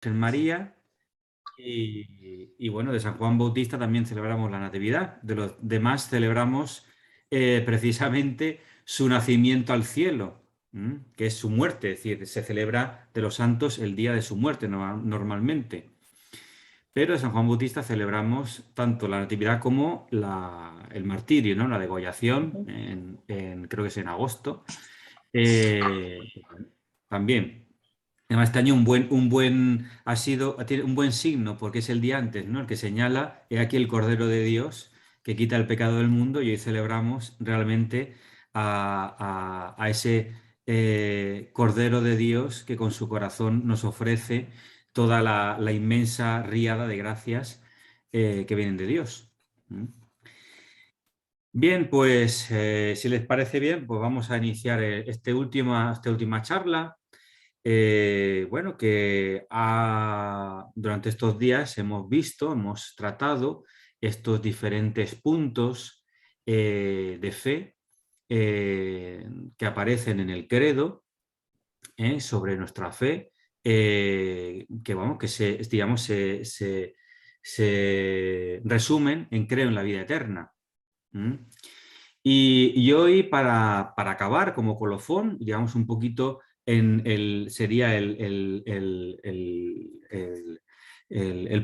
Virgen María. Y bueno, de San Juan Bautista también celebramos la Natividad. De los demás celebramos precisamente su nacimiento al cielo, que es su muerte. Es decir, se celebra de los santos el día de su muerte normalmente. Pero de San Juan Bautista celebramos tanto la Natividad como el martirio, ¿no? La degollación, creo que es en agosto. Eh, también. Además, este año tiene un buen signo porque es el día antes, ¿no? El que señala, he aquí el Cordero de Dios que quita el pecado del mundo, y hoy celebramos realmente a ese Cordero de Dios que con su corazón nos ofrece toda la inmensa ríada de gracias que vienen de Dios. ¿Mm? Bien, pues si les parece bien, pues vamos a iniciar esta última charla. Bueno, durante estos días hemos tratado estos diferentes puntos de fe que aparecen en el credo, sobre nuestra fe, digamos, se resumen en creo en la vida eterna. ¿Mm? Y hoy, para acabar como colofón, digamos un poquito sería el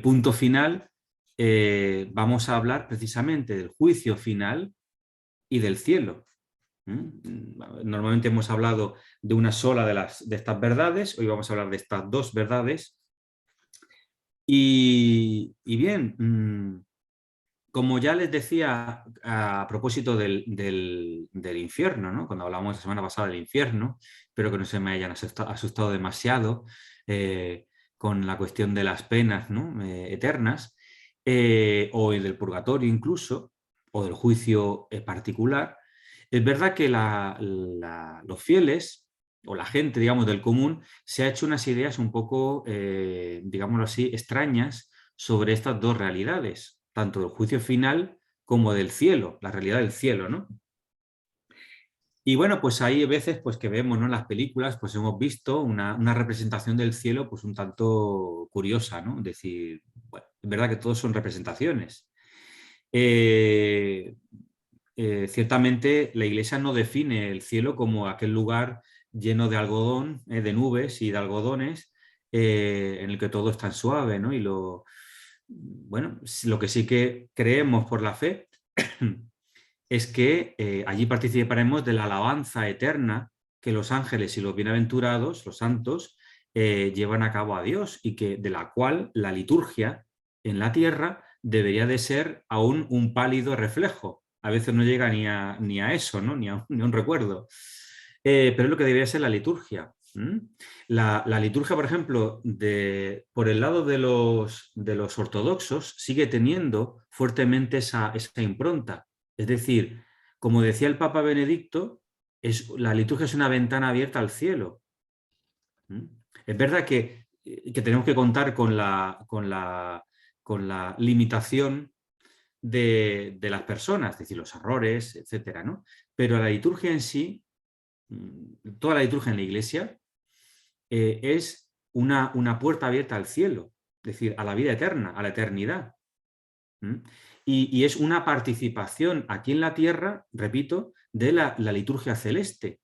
punto final, vamos a hablar precisamente del juicio final y del cielo. Normalmente hemos hablado de una sola de estas verdades, hoy vamos a hablar de estas dos verdades. Y bien, como ya les decía a propósito del infierno, ¿no? Cuando hablamos la semana pasada del infierno, espero que no se me hayan asustado demasiado con la cuestión de las penas, ¿no? Eternas, o el del purgatorio incluso, o del juicio particular. Es verdad que los fieles o la gente, digamos, del común se ha hecho unas ideas un poco, digámoslo así, extrañas sobre estas dos realidades, tanto del juicio final como del cielo, la realidad del cielo, ¿no? Y bueno, pues hay veces pues, que vemos, ¿no? En las películas, pues hemos visto una representación del cielo pues un tanto curiosa, ¿no? Es decir, bueno, es verdad que todos son representaciones. Eh, Ciertamente la Iglesia no define el cielo como aquel lugar lleno de algodón, de nubes y de algodones, en el que todo es tan suave, ¿no? Bueno, lo que sí que creemos por la fe es que allí participaremos de la alabanza eterna que los ángeles y los bienaventurados, los santos, llevan a cabo a Dios, y de la cual la liturgia en la tierra debería de ser aún un pálido reflejo. A veces no llega ni a eso, ¿no? Ni a un recuerdo. Pero es lo que debería ser la liturgia. La liturgia, por ejemplo, por el lado de los ortodoxos, sigue teniendo fuertemente esa impronta. Es decir, como decía el Papa Benedicto, la liturgia es una ventana abierta al cielo. Es verdad que tenemos que contar con la limitación de las personas, es decir, los errores, etcétera, ¿no? Pero la liturgia en sí, toda la liturgia en la Iglesia, es una puerta abierta al cielo, es decir, a la vida eterna, a la eternidad. Y es una participación aquí en la tierra, repito, de la liturgia celeste.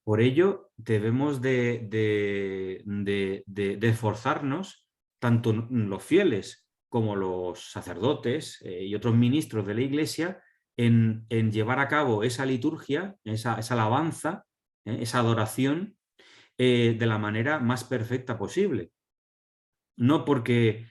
Por ello, debemos de esforzarnos, tanto los fieles como los sacerdotes y otros ministros de la Iglesia, en llevar a cabo esa liturgia, esa alabanza, esa adoración, de la manera más perfecta posible. No porque,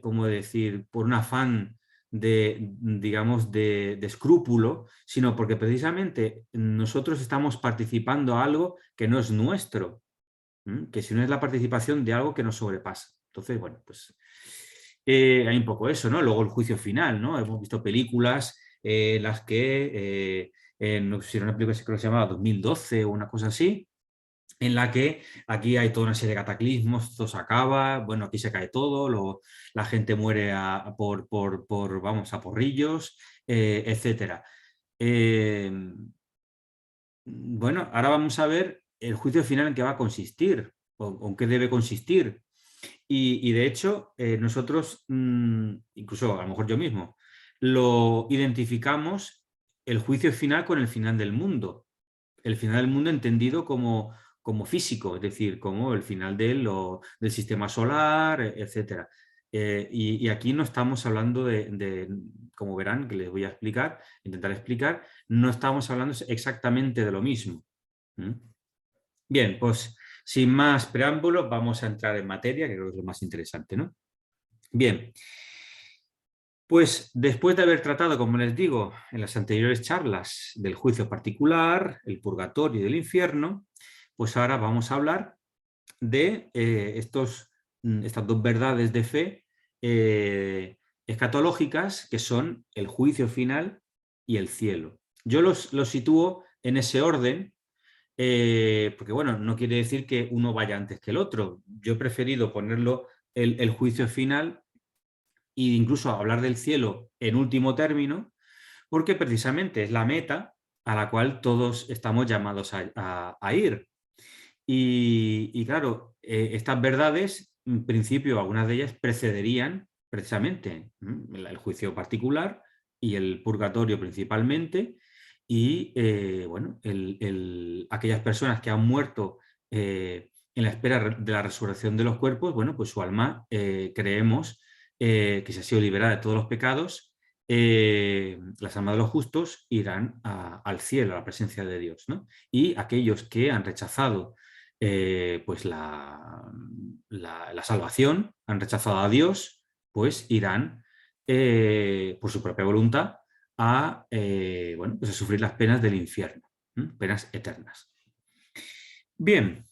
como decir, por un afán digamos, de escrúpulo, sino porque precisamente nosotros estamos participando a algo que no es nuestro, que si no es la participación de algo que nos sobrepasa. Entonces, bueno, pues hay un poco eso, ¿no? Luego el juicio final, ¿no? Hemos visto películas en las que, no sé si era una película que se llamaba 2012 o una cosa así, en la que aquí hay toda una serie de cataclismos, todo se acaba, bueno, aquí se cae todo, la gente muere vamos, a porrillos, etcétera. Bueno, ahora vamos a ver el juicio final en qué va a consistir, o en qué debe consistir. Y de hecho, nosotros, incluso a lo mejor yo mismo, lo identificamos el juicio final con el final del mundo. El final del mundo entendido como físico, es decir, como el final del sistema solar, etcétera. Y aquí no estamos hablando como verán, que les voy a explicar, intentar explicar, no estamos hablando exactamente de lo mismo. ¿Mm? Bien, pues sin más preámbulos vamos a entrar en materia, que creo que es lo más interesante, ¿no? Bien, pues después de haber tratado, como les digo, en las anteriores charlas del juicio particular, el purgatorio y el infierno, pues ahora vamos a hablar de estas dos verdades de fe escatológicas, que son el juicio final y el cielo. Yo los sitúo en ese orden porque bueno, no quiere decir que uno vaya antes que el otro. Yo he preferido ponerlo el juicio final e incluso hablar del cielo en último término, porque precisamente es la meta a la cual todos estamos llamados a ir. Y claro, estas verdades, en principio, algunas de ellas precederían precisamente el juicio particular y el purgatorio principalmente, y bueno, aquellas personas que han muerto en la espera de la resurrección de los cuerpos, bueno, pues su alma creemos que se ha sido liberada de todos los pecados, las almas de los justos irán al cielo, a la presencia de Dios, ¿no? Y aquellos que han rechazado pues la salvación, han rechazado a Dios, pues irán por su propia voluntad bueno, pues a sufrir las penas del infierno, penas eternas. Bien,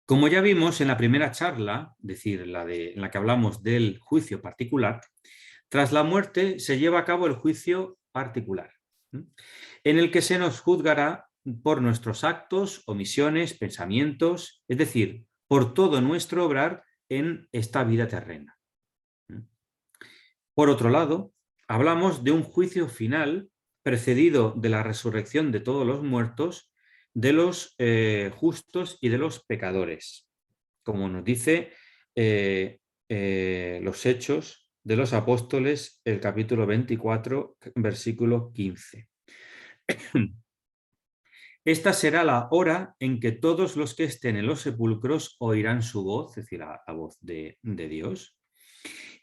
como ya vimos en la primera charla, es decir, en la que hablamos del juicio particular, tras la muerte se lleva a cabo el juicio particular, en el que se nos juzgará por nuestros actos, omisiones, pensamientos, es decir, por todo nuestro obrar en esta vida terrena. Por otro lado, hablamos de un juicio final precedido de la resurrección de todos los muertos, de los justos y de los pecadores, como nos dice los Hechos de los Apóstoles, el capítulo 24, versículo 15. Esta será la hora en que todos los que estén en los sepulcros oirán su voz, es decir, la voz de Dios,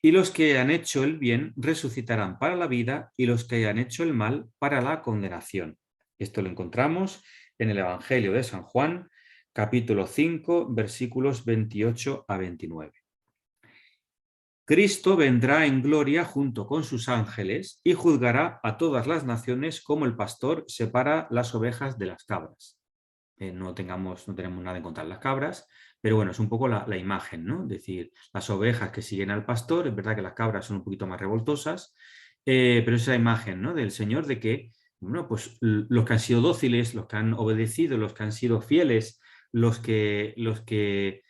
y los que han hecho el bien resucitarán para la vida y los que hayan hecho el mal para la condenación. Esto lo encontramos en el Evangelio de San Juan, capítulo 5, versículos 28 a 29. Cristo vendrá en gloria junto con sus ángeles y juzgará a todas las naciones como el pastor separa las ovejas de las cabras. No tenemos nada en contra de las cabras, pero bueno, es un poco la imagen, ¿no? Es decir, las ovejas que siguen al pastor, es verdad que las cabras son un poquito más revoltosas, pero es la imagen, ¿no? Del Señor de que, bueno, pues los que han sido dóciles, los que han obedecido, los que han sido fieles, los que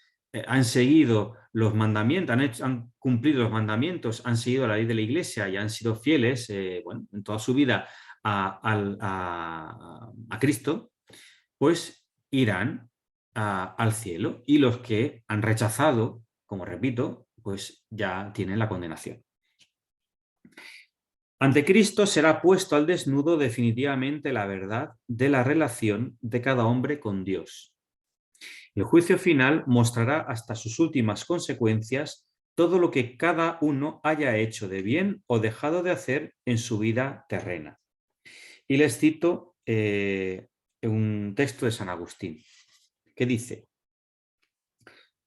han seguido los mandamientos, han cumplido los mandamientos, han seguido la ley de la Iglesia y han sido fieles, bueno, en toda su vida a Cristo, pues irán al cielo, y los que han rechazado, como repito, pues ya tienen la condenación. Ante Cristo será puesto al desnudo definitivamente la verdad de la relación de cada hombre con Dios. El juicio final mostrará hasta sus últimas consecuencias todo lo que cada uno haya hecho de bien o dejado de hacer en su vida terrena. Y les cito un texto de San Agustín, que dice: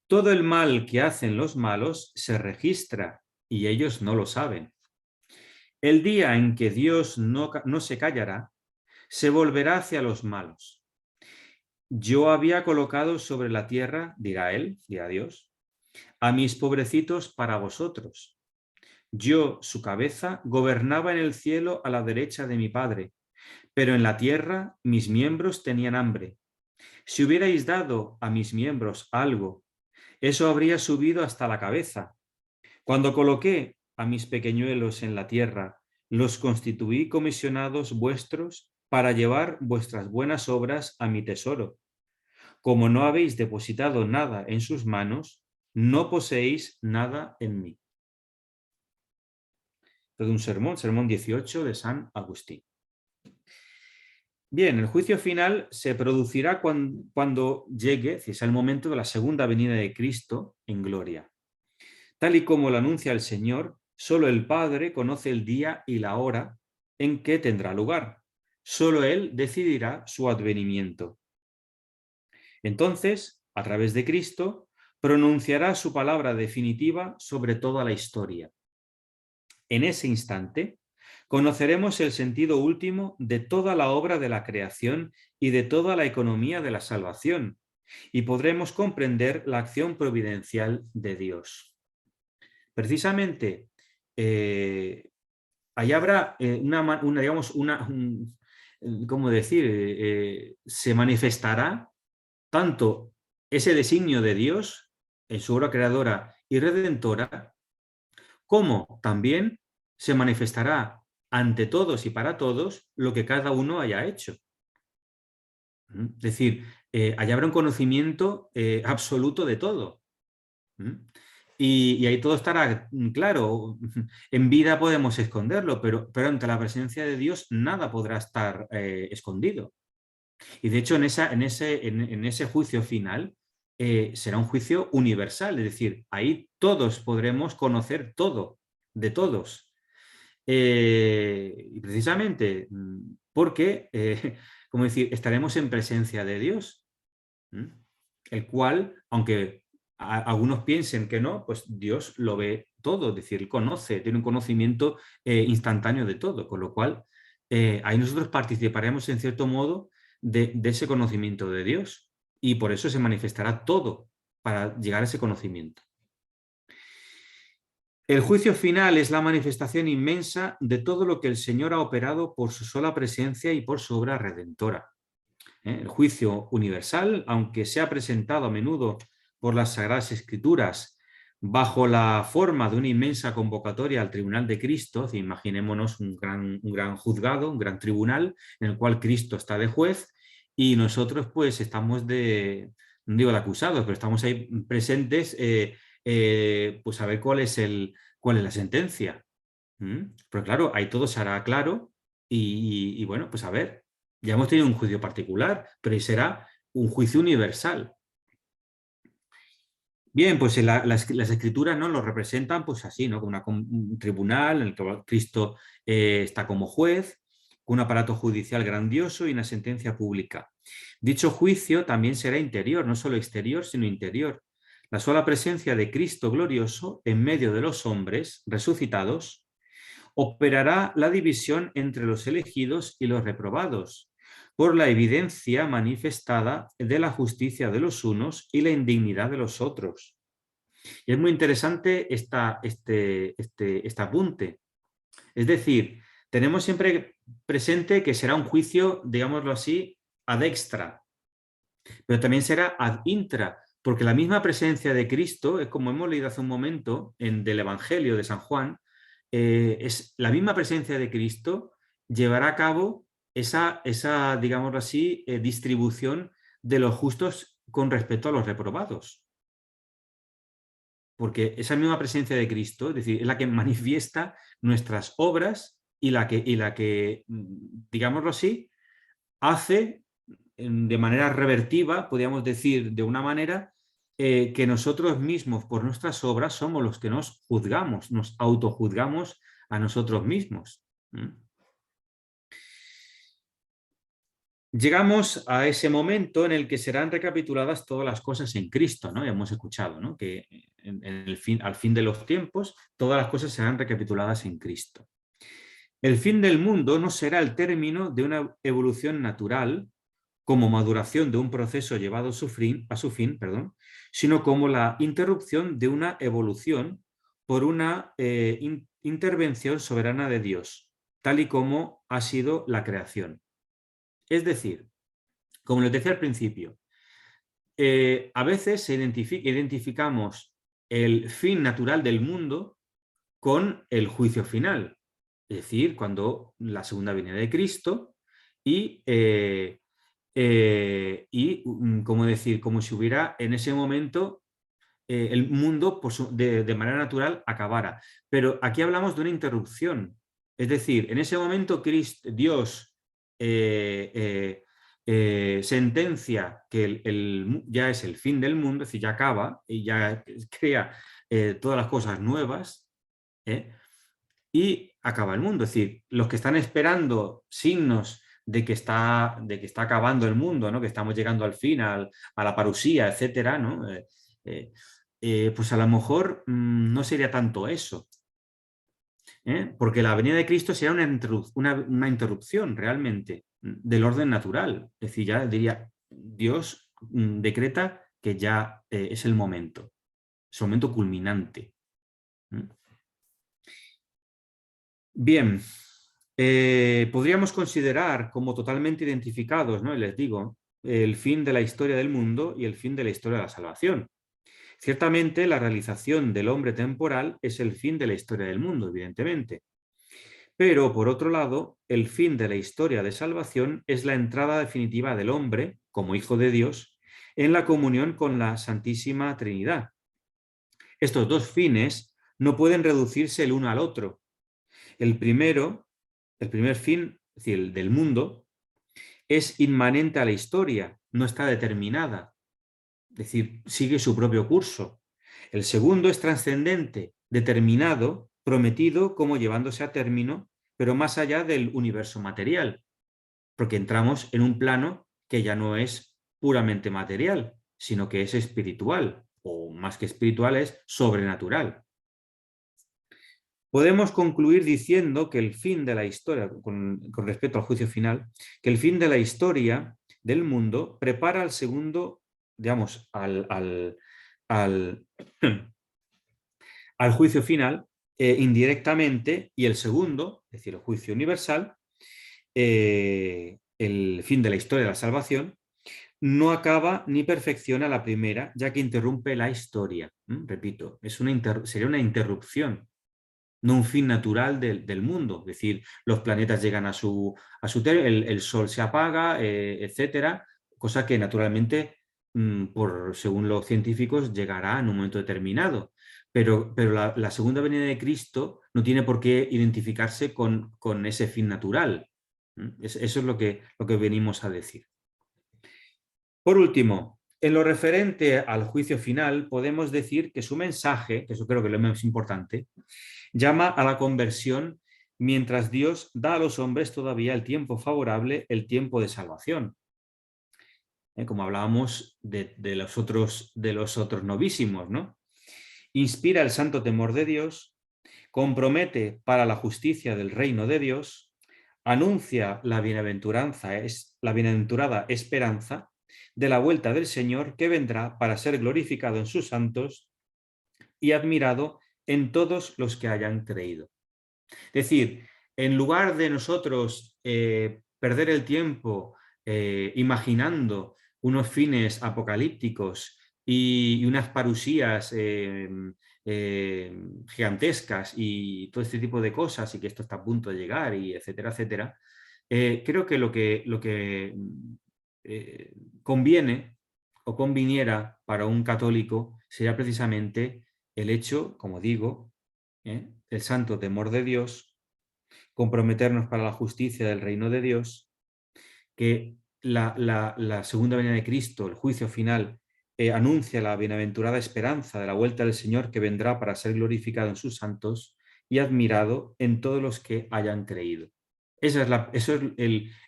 todo el mal que hacen los malos se registra y ellos no lo saben. El día en que Dios no se callará, se volverá hacia los malos. Yo había colocado sobre la tierra, dirá él, dirá Dios, a mis pobrecitos para vosotros. Yo, su cabeza, gobernaba en el cielo a la derecha de mi Padre, pero en la tierra mis miembros tenían hambre. Si hubierais dado a mis miembros algo, eso habría subido hasta la cabeza. Cuando coloqué a mis pequeñuelos en la tierra, los constituí comisionados vuestros para llevar vuestras buenas obras a mi tesoro. Como no habéis depositado nada en sus manos, no poseéis nada en mí. Todo un sermón, sermón 18 de San Agustín. Bien, el juicio final se producirá cuando llegue, si es el momento de la segunda venida de Cristo en gloria. Tal y como lo anuncia el Señor, solo el Padre conoce el día y la hora en que tendrá lugar. Solo Él decidirá su advenimiento. Entonces, a través de Cristo, pronunciará su palabra definitiva sobre toda la historia. En ese instante, conoceremos el sentido último de toda la obra de la creación y de toda la economía de la salvación, y podremos comprender la acción providencial de Dios. Precisamente, ahí habrá ¿cómo decir? Se manifestará tanto ese designio de Dios en su obra creadora y redentora, como también se manifestará ante todos y para todos lo que cada uno haya hecho. Es decir, allá habrá un conocimiento absoluto de todo. Y ahí todo estará claro. En vida podemos esconderlo, pero ante la presencia de Dios nada podrá estar escondido. Y de hecho, en ese juicio final será un juicio universal, es decir, ahí todos podremos conocer todo, de todos. Y precisamente porque, como decir, estaremos en presencia de Dios, el cual, aunque algunos piensen que no, pues Dios lo ve todo, es decir, conoce, tiene un conocimiento instantáneo de todo, con lo cual ahí nosotros participaremos en cierto modo de ese conocimiento de Dios, y por eso se manifestará todo para llegar a ese conocimiento. El juicio final es la manifestación inmensa de todo lo que el Señor ha operado por su sola presencia y por su obra redentora. El juicio universal, aunque sea presentado a menudo por las Sagradas Escrituras bajo la forma de una inmensa convocatoria al tribunal de Cristo, imaginémonos un gran juzgado, un gran tribunal en el cual Cristo está de juez y nosotros pues estamos no digo de acusados, pero estamos ahí presentes pues a ver cuál es la sentencia. Pero claro, ahí todo se hará claro y bueno, pues a ver, ya hemos tenido un juicio particular, pero ahí será un juicio universal. Bien, pues las escrituras, ¿no?, lo representan pues así, ¿no?, como un tribunal en el que Cristo está como juez, con un aparato judicial grandioso y una sentencia pública. Dicho juicio también será interior, no solo exterior, sino interior. La sola presencia de Cristo glorioso en medio de los hombres resucitados operará la división entre los elegidos y los reprobados, por la evidencia manifestada de la justicia de los unos y la indignidad de los otros. Y es muy interesante este apunte. Es decir, tenemos siempre presente que será un juicio, digámoslo así, ad extra, pero también será ad intra, porque la misma presencia de Cristo, es como hemos leído hace un momento del Evangelio de San Juan, es la misma presencia de Cristo llevará a cabo esa digámoslo así, distribución de los justos con respecto a los reprobados. Porque esa misma presencia de Cristo, es decir, es la que manifiesta nuestras obras y la que digámoslo así, hace de manera revertiva, podríamos decir de una manera, que nosotros mismos por nuestras obras somos los que nos juzgamos, nos autojuzgamos a nosotros mismos. Llegamos a ese momento en el que serán recapituladas todas las cosas en Cristo, ¿no? Ya hemos escuchado, ¿no?, que al fin de los tiempos todas las cosas serán recapituladas en Cristo. El fin del mundo no será el término de una evolución natural como maduración de un proceso llevado a su fin, sino como la interrupción de una evolución por una intervención soberana de Dios, tal y como ha sido la creación. Es decir, como les decía al principio, a veces identificamos el fin natural del mundo con el juicio final, es decir, cuando la segunda venida de Cristo y como decir, como si hubiera en ese momento el mundo de manera natural acabara. Pero aquí hablamos de una interrupción. Es decir, en ese momento Dios sentencia que ya es el fin del mundo, es decir, ya acaba y ya crea todas las cosas nuevas, y acaba el mundo. Es decir, los que están esperando signos de que está acabando el mundo, ¿no? Que estamos llegando al fin, a la parusía, etcétera, ¿no? Pues a lo mejor no sería tanto eso, porque la venida de Cristo sería una interrupción realmente del orden natural. Es decir, ya diría, Dios decreta que ya es el momento culminante. Bien, podríamos considerar como totalmente identificados, ¿no? Y les digo, el fin de la historia del mundo y el fin de la historia de la salvación. Ciertamente, la realización del hombre temporal es el fin de la historia del mundo, evidentemente. Pero, por otro lado, el fin de la historia de salvación es la entrada definitiva del hombre, como hijo de Dios, en la comunión con la Santísima Trinidad. Estos dos fines no pueden reducirse el uno al otro. El primer fin, es decir, el del mundo, es inmanente a la historia, no está determinada, es decir, sigue su propio curso. El segundo es trascendente, determinado, prometido como llevándose a término, pero más allá del universo material, porque entramos en un plano que ya no es puramente material, sino que es espiritual, o más que espiritual es sobrenatural. Podemos concluir diciendo que el fin de la historia, con respecto al juicio final, que el fin de la historia del mundo prepara al segundo, digamos, al juicio final indirectamente, y el segundo, es decir, el juicio universal, el fin de la historia de la salvación, no acaba ni perfecciona la primera, ya que interrumpe la historia. Repito, sería una interrupción, no un fin natural del mundo. Es decir, los planetas llegan a su término, el sol se apaga, etcétera, cosa que naturalmente, según los científicos, llegará en un momento determinado. Pero la segunda venida de Cristo no tiene por qué identificarse con ese fin natural. Eso es lo que venimos a decir. Por último, en lo referente al juicio final, podemos decir que su mensaje, que eso creo que es lo más importante, llama a la conversión mientras Dios da a los hombres todavía el tiempo favorable, el tiempo de salvación. Como hablábamos de los otros novísimos, ¿no? Inspira el santo temor de Dios, compromete para la justicia del reino de Dios, anuncia la bienaventurada esperanza de la vuelta del Señor, que vendrá para ser glorificado en sus santos y admirado en todos los que hayan creído. Es decir, en lugar de nosotros perder el tiempo imaginando unos fines apocalípticos y unas parusías gigantescas y todo este tipo de cosas, y que esto está a punto de llegar, y etcétera, etcétera, creo que lo que conviene o conviniera para un católico sería precisamente el hecho, como digo, el santo temor de Dios, comprometernos para la justicia del reino de Dios, que la segunda venida de Cristo, el juicio final, anuncia la bienaventurada esperanza de la vuelta del Señor, que vendrá para ser glorificado en sus santos y admirado en todos los que hayan creído. Eso es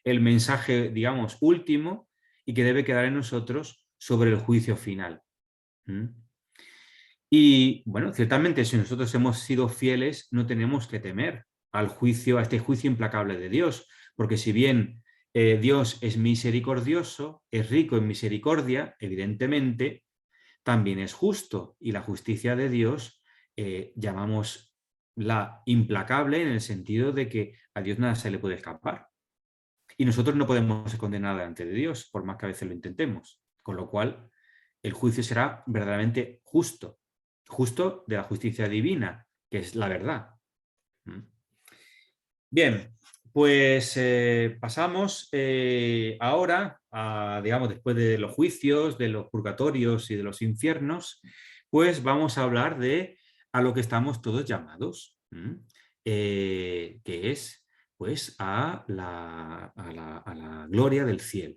el mensaje, digamos, último, y que debe quedar en nosotros sobre el juicio final. Y bueno, ciertamente, si nosotros hemos sido fieles, no tenemos que temer a este juicio implacable de Dios, porque si bien Dios es misericordioso, es rico en misericordia, evidentemente, también es justo, y la justicia de Dios llamamos la implacable, en el sentido de que a Dios nada se le puede escapar. Y nosotros no podemos ser condenados delante de Dios, por más que a veces lo intentemos. Con lo cual, el juicio será verdaderamente justo de la justicia divina, que es la verdad. Bien, pues pasamos ahora, digamos, después de los juicios, de los purgatorios y de los infiernos, pues vamos a hablar de a lo que estamos todos llamados, que es pues a la gloria del cielo.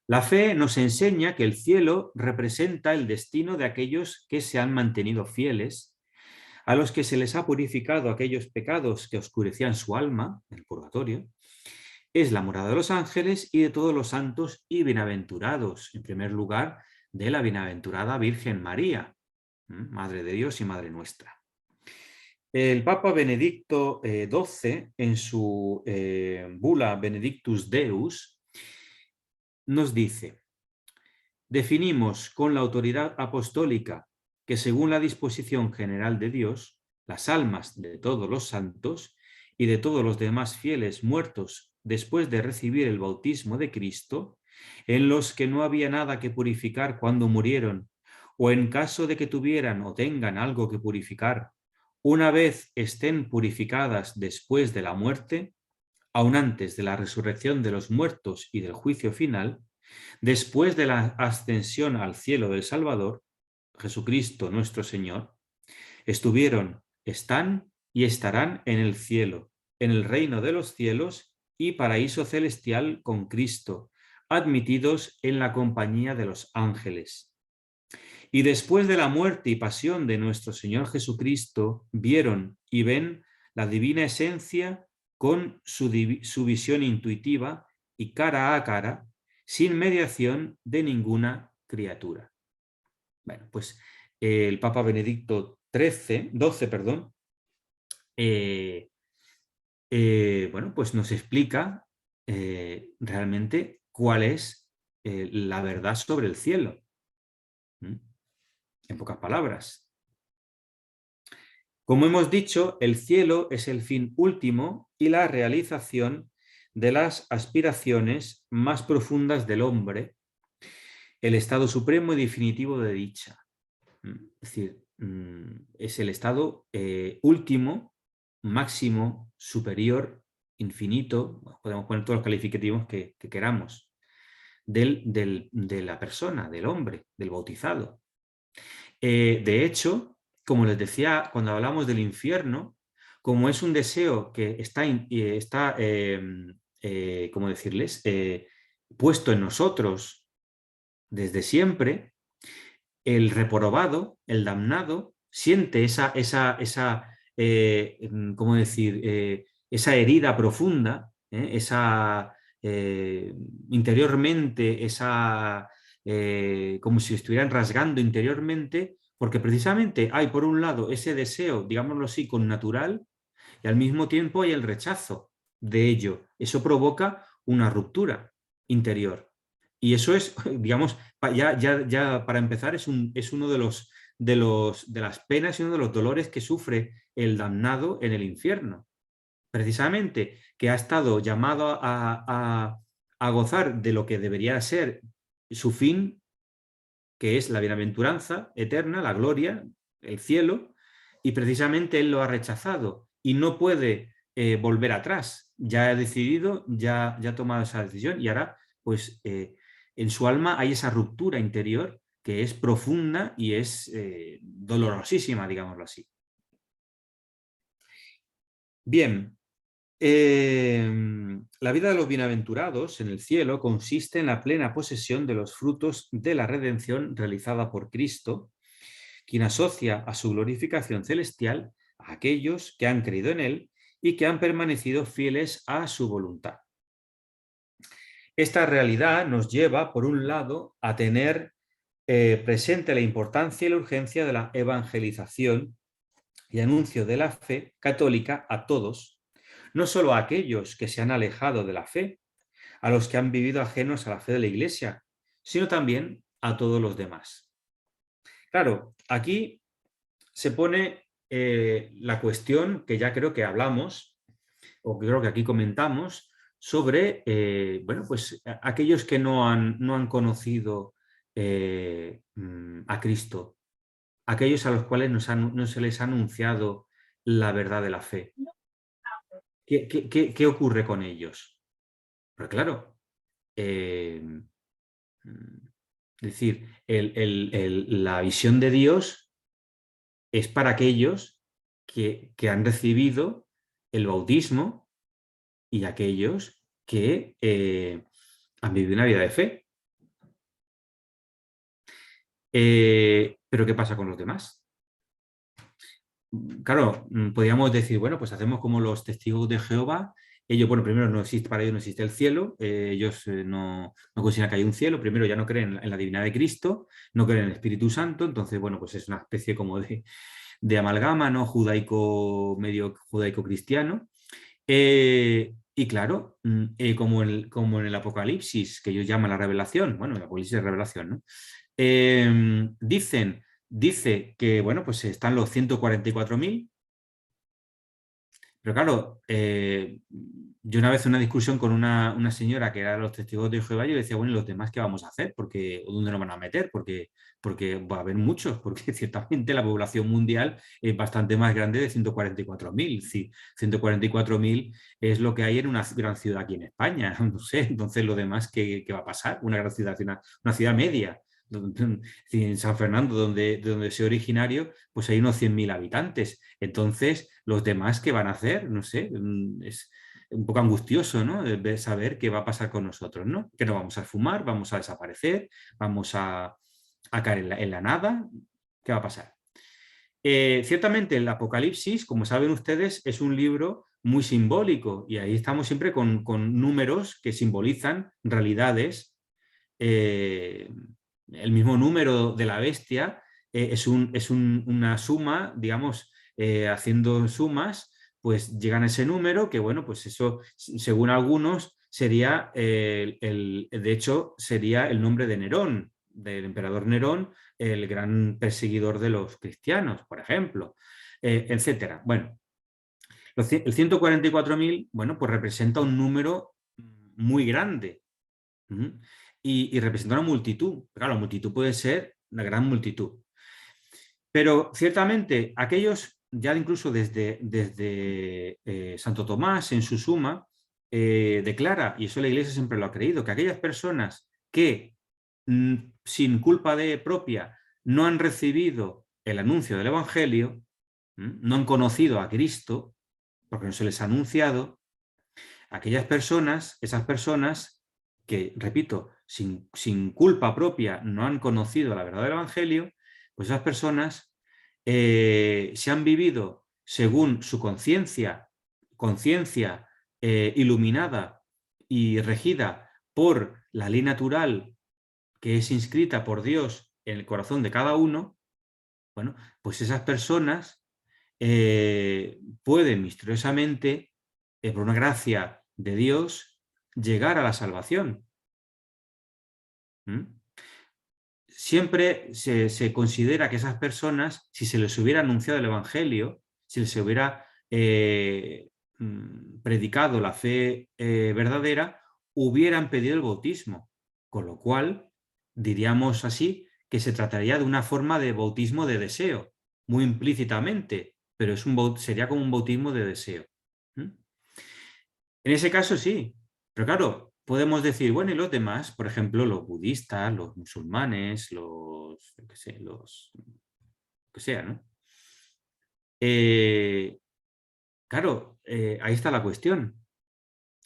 La fe nos enseña que el cielo representa el destino de aquellos que se han mantenido fieles, a los que se les ha purificado aquellos pecados que oscurecían su alma, el purgatorio. Es la morada de los ángeles y de todos los santos y bienaventurados, en primer lugar, de la bienaventurada Virgen María, Madre de Dios y Madre nuestra. El Papa Benedicto XII, en su bula Benedictus Deus, nos dice: definimos con la autoridad apostólica que, según la disposición general de Dios, las almas de todos los santos y de todos los demás fieles muertos después de recibir el bautismo de Cristo, en los que no había nada que purificar cuando murieron, o en caso de que tuvieran o tengan algo que purificar, una vez estén purificadas después de la muerte, aun antes de la resurrección de los muertos y del juicio final, después de la ascensión al cielo del Salvador, Jesucristo nuestro Señor, estuvieron, están y estarán en el cielo, en el reino de los cielos y paraíso celestial con Cristo, admitidos en la compañía de los ángeles. Y después de la muerte y pasión de nuestro Señor Jesucristo, vieron y ven la divina esencia con su visión intuitiva y cara a cara, sin mediación de ninguna criatura. Bueno, pues el Papa Benedicto XII, perdón, bueno, pues nos explica realmente cuál es la verdad sobre el cielo. En pocas palabras. Como hemos dicho, el cielo es el fin último y la realización de las aspiraciones más profundas del hombre, el estado supremo y definitivo de dicha. Es decir, es el estado último, máximo, superior, infinito, podemos poner todos los calificativos que queramos, de la persona, del hombre, del bautizado. De hecho, como les decía, cuando hablamos del infierno, como es un deseo que está ¿cómo decirles?, puesto en nosotros desde siempre, el reprobado, el damnado, siente ¿cómo decir?, esa herida profunda, interiormente, como si estuvieran rasgando interiormente, porque precisamente hay por un lado ese deseo, digámoslo así, connatural, y al mismo tiempo hay el rechazo de ello. Eso provoca una ruptura interior. Y eso es, digamos, ya para empezar, es uno de las penas y uno de los dolores que sufre el damnado en el infierno. Precisamente que ha estado llamado a gozar de lo que debería ser su fin, que es la bienaventuranza eterna, la gloria, el cielo, y precisamente él lo ha rechazado y no puede volver atrás. Ya ha decidido, ya ha tomado esa decisión y ahora, pues, en su alma hay esa ruptura interior que es profunda y es dolorosísima, digámoslo así. Bien, la vida de los bienaventurados en el cielo consiste en la plena posesión de los frutos de la redención realizada por Cristo, quien asocia a su glorificación celestial a aquellos que han creído en él y que han permanecido fieles a su voluntad. Esta realidad nos lleva, por un lado, a tener presente la importancia y la urgencia de la evangelización y anuncio de la fe católica a todos, no solo a aquellos que se han alejado de la fe, a los que han vivido ajenos a la fe de la Iglesia, sino también a todos los demás. Claro, aquí se pone la cuestión que ya creo que hablamos, o que creo que aquí comentamos, sobre bueno, pues, aquellos que no han conocido a Cristo, aquellos a los cuales no se les ha anunciado la verdad de la fe. ¿Qué ocurre con ellos? Pero claro, Es decir, la visión de Dios es para aquellos que han recibido el bautismo y aquellos que han vivido una vida de fe. Pero ¿qué pasa con los demás? Claro, podríamos decir, bueno, pues hacemos como los testigos de Jehová. Ellos, bueno, primero no existe, para ellos no existe el cielo, ellos no consideran que hay un cielo, primero ya no creen en la divinidad de Cristo, no creen en el Espíritu Santo, entonces, bueno, pues es una especie como de amalgama, ¿no? Judaico, medio judaico-cristiano. Y claro, como en el Apocalipsis, que ellos llaman la revelación, bueno, el Apocalipsis es revelación, ¿no? Dice que, bueno, pues están los 144.000, pero claro, yo una vez en una discusión con una señora que era de los testigos de Jehová, yo le decía, bueno, ¿y los demás qué vamos a hacer? ¿O dónde nos van a meter? Porque va a haber muchos, porque ciertamente la población mundial es bastante más grande de 144.000. Sí, 144.000 es lo que hay en una gran ciudad aquí en España, no sé, entonces lo demás, ¿qué va a pasar? Una gran ciudad, una ciudad media. En San Fernando, de donde soy originario, pues hay unos 100.000 habitantes. Entonces, los demás, ¿qué van a hacer? No sé, es un poco angustioso, ¿no? De saber qué va a pasar con nosotros, ¿no? Que no vamos a fumar, vamos a desaparecer, vamos a caer en la nada. ¿Qué va a pasar? Ciertamente el Apocalipsis, como saben ustedes, es un libro muy simbólico y ahí estamos siempre con números que simbolizan realidades. El mismo número de la bestia una suma, digamos, haciendo sumas, pues llegan a ese número que, bueno, pues eso, según algunos, sería, de hecho, sería el nombre de Nerón, del emperador Nerón, el gran perseguidor de los cristianos, por ejemplo, etcétera. Bueno, el 144.000, bueno, pues representa un número muy grande. Y representa una multitud. Claro, la multitud puede ser una gran multitud. Pero ciertamente aquellos, ya incluso desde Santo Tomás en su Suma, declara, y eso la Iglesia siempre lo ha creído, que aquellas personas que sin culpa propia no han recibido el anuncio del Evangelio, no han conocido a Cristo, porque no se les ha anunciado, aquellas personas, esas personas que, repito, sin culpa propia no han conocido la verdad del Evangelio, pues esas personas se han vivido según su conciencia iluminada y regida por la ley natural que es inscrita por Dios en el corazón de cada uno. Bueno, pues esas personas pueden misteriosamente, por una gracia de Dios, llegar a la salvación. Siempre se considera que esas personas, si se les hubiera anunciado el Evangelio, si les hubiera predicado la fe verdadera, hubieran pedido el bautismo. Con lo cual, diríamos así, que se trataría de una forma de bautismo de deseo, muy implícitamente, pero sería como un bautismo de deseo. En ese caso sí, pero claro, podemos decir, bueno, y los demás, por ejemplo, los budistas, los musulmanes, yo qué sé, que sea, ¿no? Claro, ahí está la cuestión.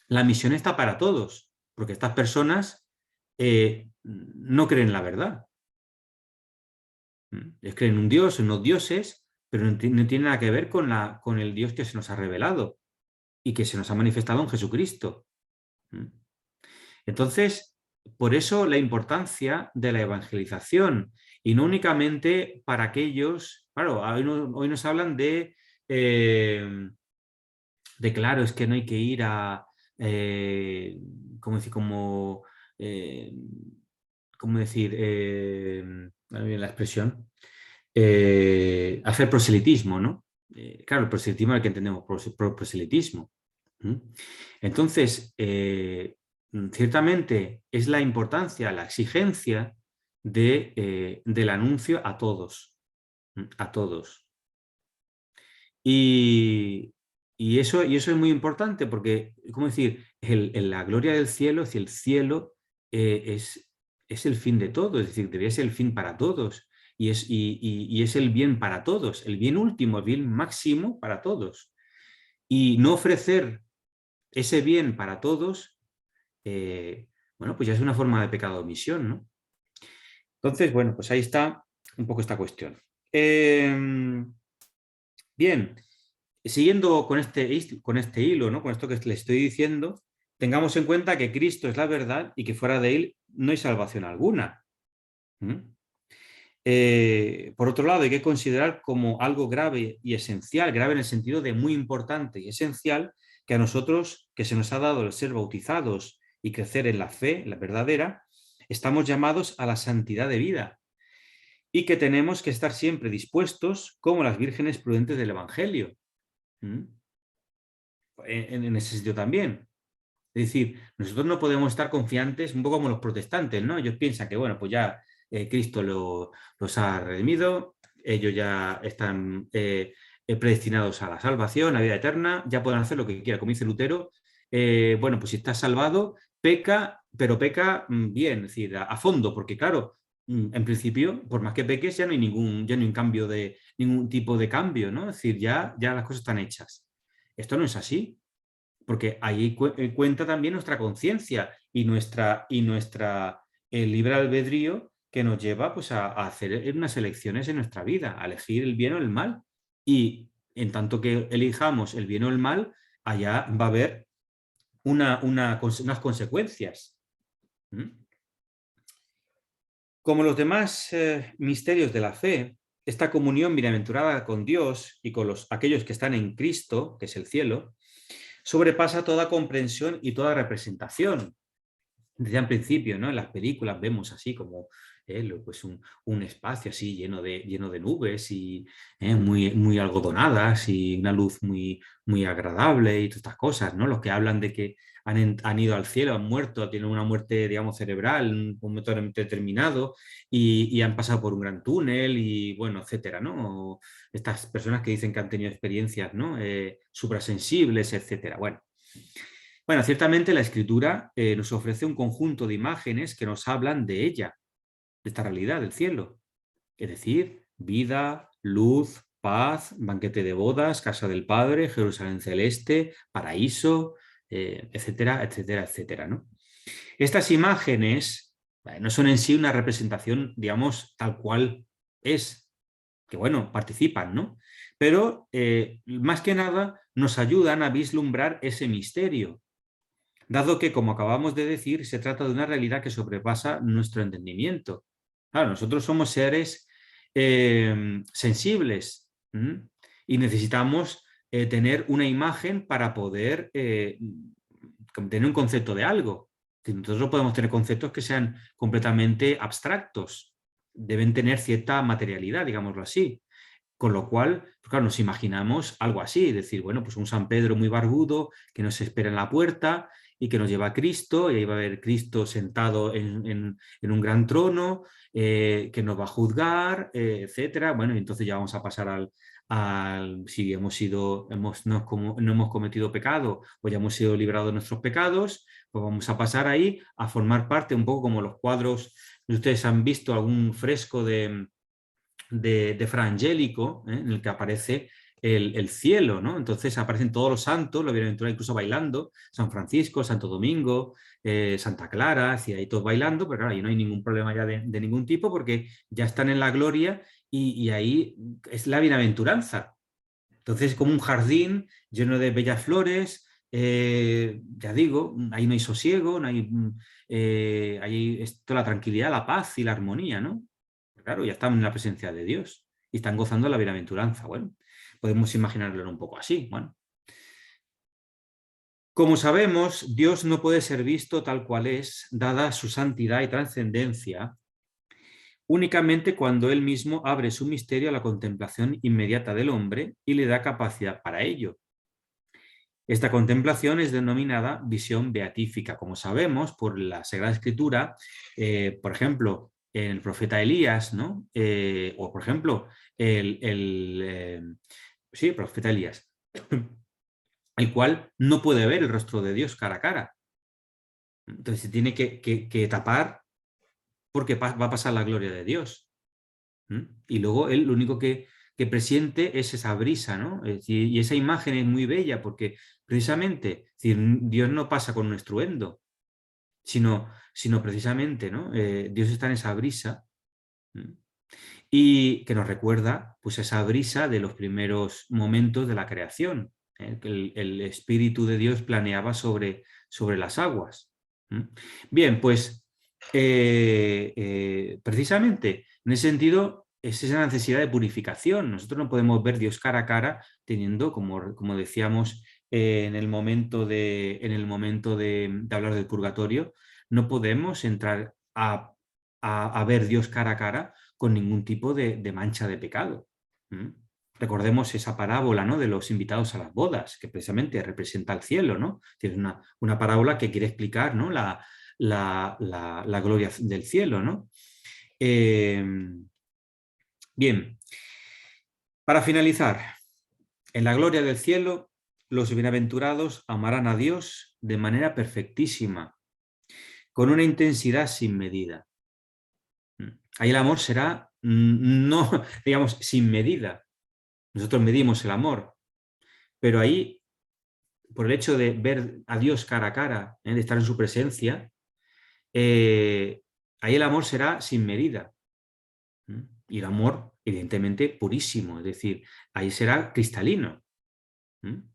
La misión está para todos, porque estas personas no creen la verdad. Ellos creen en un dios, en unos dioses, pero no tiene nada que ver con el Dios que se nos ha revelado y que se nos ha manifestado en Jesucristo. Entonces, por eso la importancia de la evangelización y no únicamente para aquellos, claro, hoy nos hablan claro, es que no hay que ir ¿cómo decir? Eh, ¿Cómo decir? No me viene la expresión, hacer proselitismo, ¿no? Claro, el proselitismo es el que entendemos, proselitismo. Entonces, ciertamente es la importancia, la exigencia del anuncio a todos, a todos. Y eso es muy importante porque, ¿cómo decir? La gloria del cielo, si el cielo es es el fin de todo, es decir, debería ser el fin para todos y es el bien para todos, el bien último, el bien máximo para todos. Y no ofrecer ese bien para todos, bueno, pues ya es una forma de pecado de omisión, ¿no? Entonces, bueno, pues ahí está un poco esta cuestión. Bien, siguiendo con este hilo, ¿no? Con esto que le estoy diciendo, tengamos en cuenta que Cristo es la verdad y que fuera de él no hay salvación alguna. ¿Mm? Por otro lado, hay que considerar como algo grave y esencial, grave en el sentido de muy importante y esencial, que a nosotros, que se nos ha dado el ser bautizados y crecer en la fe, la verdadera, estamos llamados a la santidad de vida y que tenemos que estar siempre dispuestos como las vírgenes prudentes del Evangelio. ¿Mm? En ese sentido también. Es decir, nosotros no podemos estar confiantes, un poco como los protestantes, ¿no? Ellos piensan que, bueno, pues ya Cristo los ha redimido, ellos ya están predestinados a la salvación, a la vida eterna, ya pueden hacer lo que quieran, como dice Lutero. Bueno, pues si estás salvado, peca, pero peca bien, es decir, a fondo, porque claro, en principio, por más que peques, ya no hay un cambio de ningún tipo de cambio, ¿no? Es decir, ya las cosas están hechas. Esto no es así, porque ahí cuenta también nuestra conciencia y nuestra el libre albedrío que nos lleva pues, a hacer unas elecciones en nuestra vida, a elegir el bien o el mal. Y en tanto que elijamos el bien o el mal, allá va a haber unas consecuencias. ¿Mm? Como los demás misterios de la fe, esta comunión bienaventurada con Dios y con aquellos que están en Cristo, que es el cielo, sobrepasa toda comprensión y toda representación. Desde al principio, ¿no? En las películas vemos así como pues un espacio así lleno de nubes y muy algodonadas y una luz muy agradable y todas estas cosas, ¿no? Los que hablan de que han ido al cielo, han muerto, tienen una muerte, digamos, cerebral, un momento determinado y han pasado por un gran túnel y, bueno, etcétera, ¿no? Estas personas que dicen que han tenido experiencias, ¿no? Suprasensibles, etcétera. Bueno, ciertamente la escritura nos ofrece un conjunto de imágenes que nos hablan de ella, de esta realidad del cielo. Es decir, vida, luz, paz, banquete de bodas, casa del Padre, Jerusalén celeste, paraíso, etcétera, etcétera, etcétera, ¿no? Estas imágenes no son en sí una representación, digamos, tal cual es, que bueno, participan, ¿no? Pero más que nada nos ayudan a vislumbrar ese misterio, dado que, como acabamos de decir, se trata de una realidad que sobrepasa nuestro entendimiento. Claro, nosotros somos seres sensibles, ¿m? Y necesitamos tener una imagen para poder tener un concepto de algo. Nosotros no podemos tener conceptos que sean completamente abstractos, deben tener cierta materialidad, digámoslo así. Con lo cual, pues claro, nos imaginamos algo así, decir, bueno, pues un San Pedro muy barbudo que nos espera en la puerta y que nos lleva a Cristo, y ahí va a haber Cristo sentado en un gran trono, que nos va a juzgar, etcétera. Bueno, y entonces ya vamos a pasar si no hemos cometido pecado o ya hemos sido librados de nuestros pecados, pues vamos a pasar ahí a formar parte un poco como los cuadros. Ustedes han visto algún fresco de Fra Angelico, en el que aparece el cielo, ¿no? Entonces aparecen todos los santos, la bienaventurada incluso bailando, San Francisco, Santo Domingo, Santa Clara, y ahí todos bailando, pero claro, ahí no hay ningún problema ya de ningún tipo porque ya están en la gloria y ahí es la bienaventuranza. Entonces es como un jardín lleno de bellas flores, ya digo, ahí no hay sosiego, no hay, ahí es toda la tranquilidad, la paz y la armonía, ¿no? Claro, ya están en la presencia de Dios y están gozando de la bienaventuranza. Bueno, podemos imaginarlo un poco así. Bueno, como sabemos, Dios no puede ser visto tal cual es, dada su santidad y trascendencia, únicamente cuando Él mismo abre su misterio a la contemplación inmediata del hombre y le da capacidad para ello. Esta contemplación es denominada visión beatífica, como sabemos por la Sagrada Escritura, por ejemplo, en el profeta Elías, ¿no? O por ejemplo, sí, el profeta Elías, el cual no puede ver el rostro de Dios cara a cara. Entonces se tiene que tapar porque va a pasar la gloria de Dios. Y luego él lo único que presiente es esa brisa, ¿no? Es decir, y esa imagen es muy bella porque precisamente, es decir, Dios no pasa con un estruendo, sino precisamente, ¿no? Dios está en esa brisa. ¿Mm? Y que nos recuerda pues esa brisa de los primeros momentos de la creación, que el Espíritu de Dios planeaba sobre las aguas. Bien, pues precisamente en ese sentido es esa necesidad de purificación. Nosotros no podemos ver Dios cara a cara teniendo, como decíamos en el momento de hablar del purgatorio, no podemos entrar a ver Dios cara a cara con ningún tipo de mancha de pecado. Recordemos esa parábola, ¿no?, de los invitados a las bodas, que precisamente representa el cielo, ¿no? Es una parábola que quiere explicar, ¿no?, la gloria del cielo, ¿no? Bien, para finalizar, en la gloria del cielo, los bienaventurados amarán a Dios de manera perfectísima, con una intensidad sin medida. Ahí el amor será, no, digamos, sin medida. Nosotros medimos el amor, pero ahí, por el hecho de ver a Dios cara a cara, de estar en su presencia, ahí el amor será sin medida. Y el amor, evidentemente, purísimo, es decir, ahí será cristalino,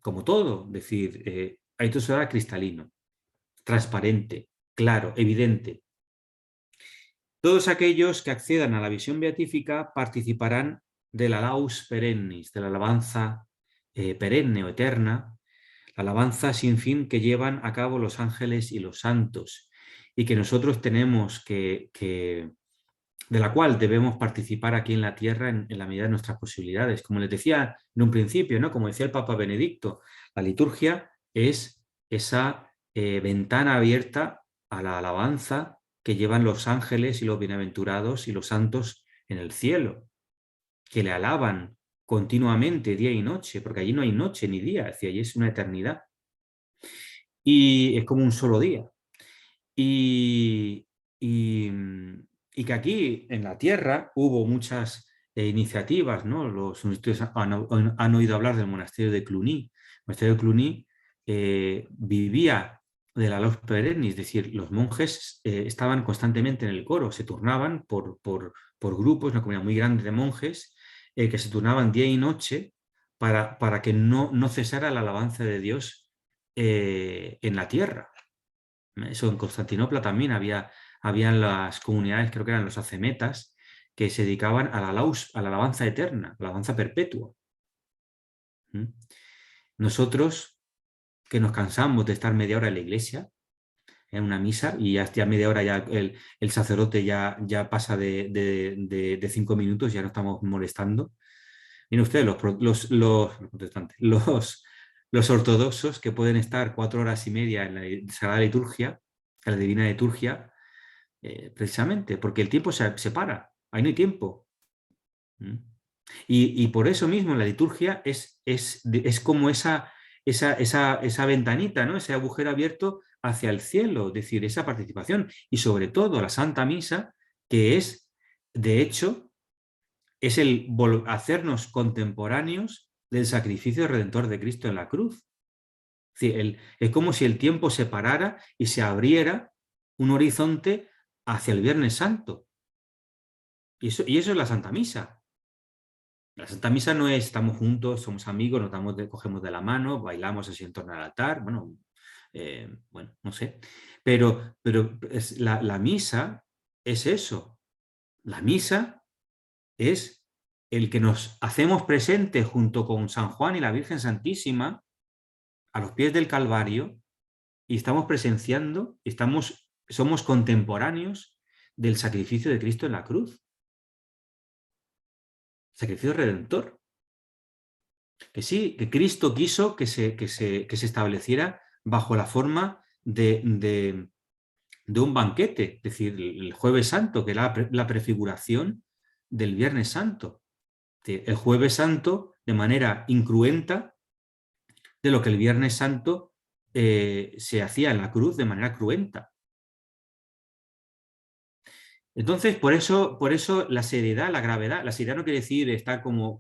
como todo, es decir, ahí todo será cristalino, transparente, claro, evidente. Todos aquellos que accedan a la visión beatífica participarán de la laus perennis, de la alabanza perenne o eterna, la alabanza sin fin que llevan a cabo los ángeles y los santos, y que nosotros tenemos de la cual debemos participar aquí en la tierra en la medida de nuestras posibilidades. Como les decía en un principio, ¿no?, como decía el Papa Benedicto, la liturgia es esa ventana abierta a la alabanza que llevan los ángeles y los bienaventurados y los santos en el cielo, que le alaban continuamente día y noche, porque allí no hay noche ni día, es decir, allí es una eternidad. Y es como un solo día. Y, y, y que aquí en la Tierra hubo muchas iniciativas, ¿no? Los ustedes han oído hablar del monasterio de Cluny. El monasterio de Cluny vivía de la Laus Perennis, es decir, los monjes estaban constantemente en el coro, se turnaban por grupos, una comunidad muy grande de monjes que se turnaban día y noche para que no cesara la alabanza de Dios en la tierra. Eso en Constantinopla también habían las comunidades, creo que eran los acemetas, que se dedicaban a a la alabanza eterna, a la alabanza perpetua. Nosotros, que nos cansamos de estar media hora en la iglesia, en una misa, y ya media hora ya el sacerdote ya pasa de 5 minutos, ya no estamos molestando. Miren ustedes, los protestantes, los ortodoxos que pueden estar 4 horas y media en la Sagrada Liturgia, en la Divina Liturgia, precisamente, porque el tiempo se para, ahí no hay tiempo. Y por eso mismo la liturgia es como esa ventanita, ¿no?, ese agujero abierto hacia el cielo, es decir, esa participación. Y sobre todo la Santa Misa, que es, de hecho, es el hacernos contemporáneos del sacrificio redentor de Cristo en la cruz. Es decir, es como si el tiempo se parara y se abriera un horizonte hacia el Viernes Santo. Y eso es la Santa Misa. La Santa Misa no es estamos juntos, somos amigos, cogemos de la mano, bailamos así en torno al altar, bueno, no sé. Pero la misa es eso. La misa es el que nos hacemos presentes junto con San Juan y la Virgen Santísima a los pies del Calvario y estamos presenciando, somos contemporáneos del sacrificio de Cristo en la cruz. Sacrificio redentor. Que sí, que Cristo quiso que se estableciera bajo la forma de un banquete, es decir, el Jueves Santo, que era la prefiguración del Viernes Santo. El Jueves Santo, de manera incruenta, de lo que el Viernes Santo se hacía en la cruz de manera cruenta. Entonces, por eso la seriedad, la gravedad, la seriedad no quiere decir estar como